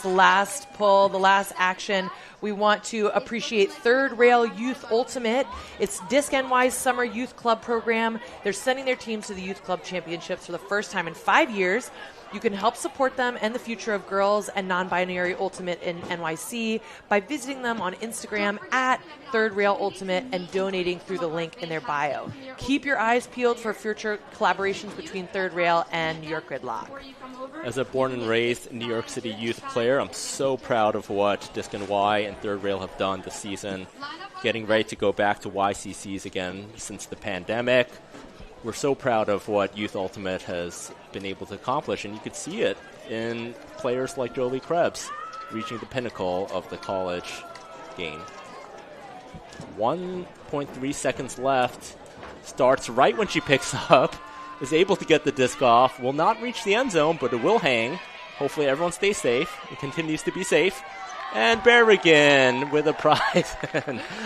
last pull, the last action, we want to appreciate Third Rail Youth Ultimate. It's Disc NY's Summer Youth Club program. They're sending their teams to the Youth Club Championships for the first time in 5 years. You can help support them and the future of girls and non-binary ultimate in NYC by visiting them on Instagram at Third Rail Ultimate and donating through the link in their bio. Keep your eyes peeled for future collaborations between Third Rail and New York Gridlock.
As a born and raised New York City youth player, I'm so proud of what Disc and Y and Third Rail have done this season. Getting ready to go back to YCCs again since the pandemic. We're so proud of what Youth Ultimate has been able to accomplish, and you could see it in players like Jolie Krebs reaching the pinnacle of the college game. 1.3 seconds left. Starts right when she picks up. Is able to get the disc off. Will not reach the end zone, but it will hang. Hopefully everyone stays safe. It continues to be safe. And Berrigan with a prize.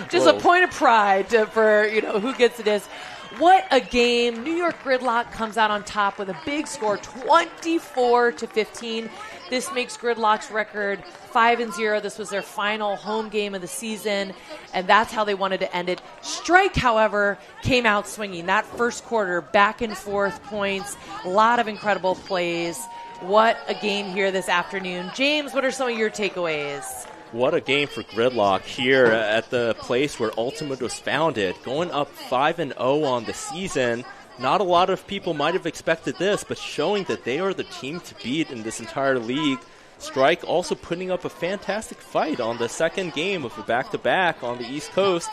Just a point of pride for who gets the disc. What a game. New York Gridlock comes out on top with a big score, 24-15. This makes Gridlock's record 5-0. This was their final home game of the season, and that's how they wanted to end it. Strike, however, came out swinging. That first quarter, back and forth points, a lot of incredible plays. What a game here this afternoon. James, what are some of your takeaways?
What a game for Gridlock here at the place where Ultimate was founded. Going up 5-0 on the season. Not a lot of people might have expected this, but showing that they are the team to beat in this entire league. Strike also putting up a fantastic fight on the second game of a back-to-back on the East Coast.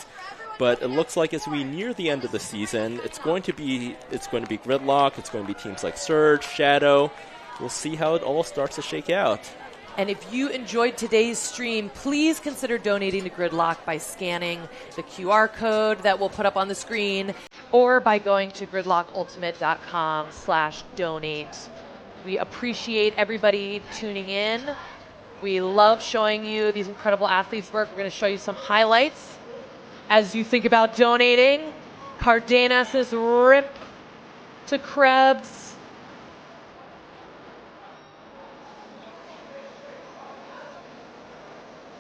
But it looks like as we near the end of the season, it's going to be Gridlock. It's going to be teams like Surge, Shadow. We'll see how it all starts to shake out.
And if you enjoyed today's stream, please consider donating to Gridlock by scanning the QR code that we'll put up on the screen or by going to gridlockultimate.com/donate. We appreciate everybody tuning in. We love showing you these incredible athletes' work. We're going to show you some highlights as you think about donating. Cardenas' rip to Krebs.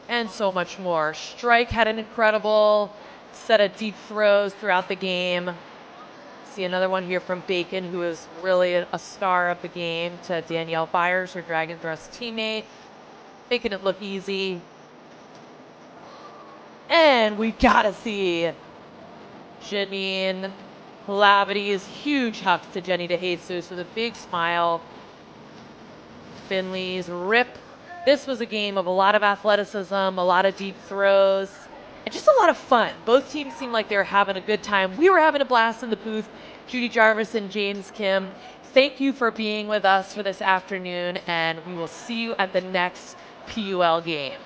And so much more. Strike had an incredible set of deep throws throughout the game. See another one here from Bacon, who is really a star of the game, to Danielle Byers, her Dragon Thrust teammate. Making it look easy. And we gotta see Janine Lavity's huge hugs to Jenny DeJesus with a big smile. Finley's rip. This was a game of a lot of athleticism, a lot of deep throws, and just a lot of fun. Both teams seemed like they were having a good time. We were having a blast in the booth. Judy Jarvis and James Kim, thank you for being with us for this afternoon, and we will see you at the next PUL game.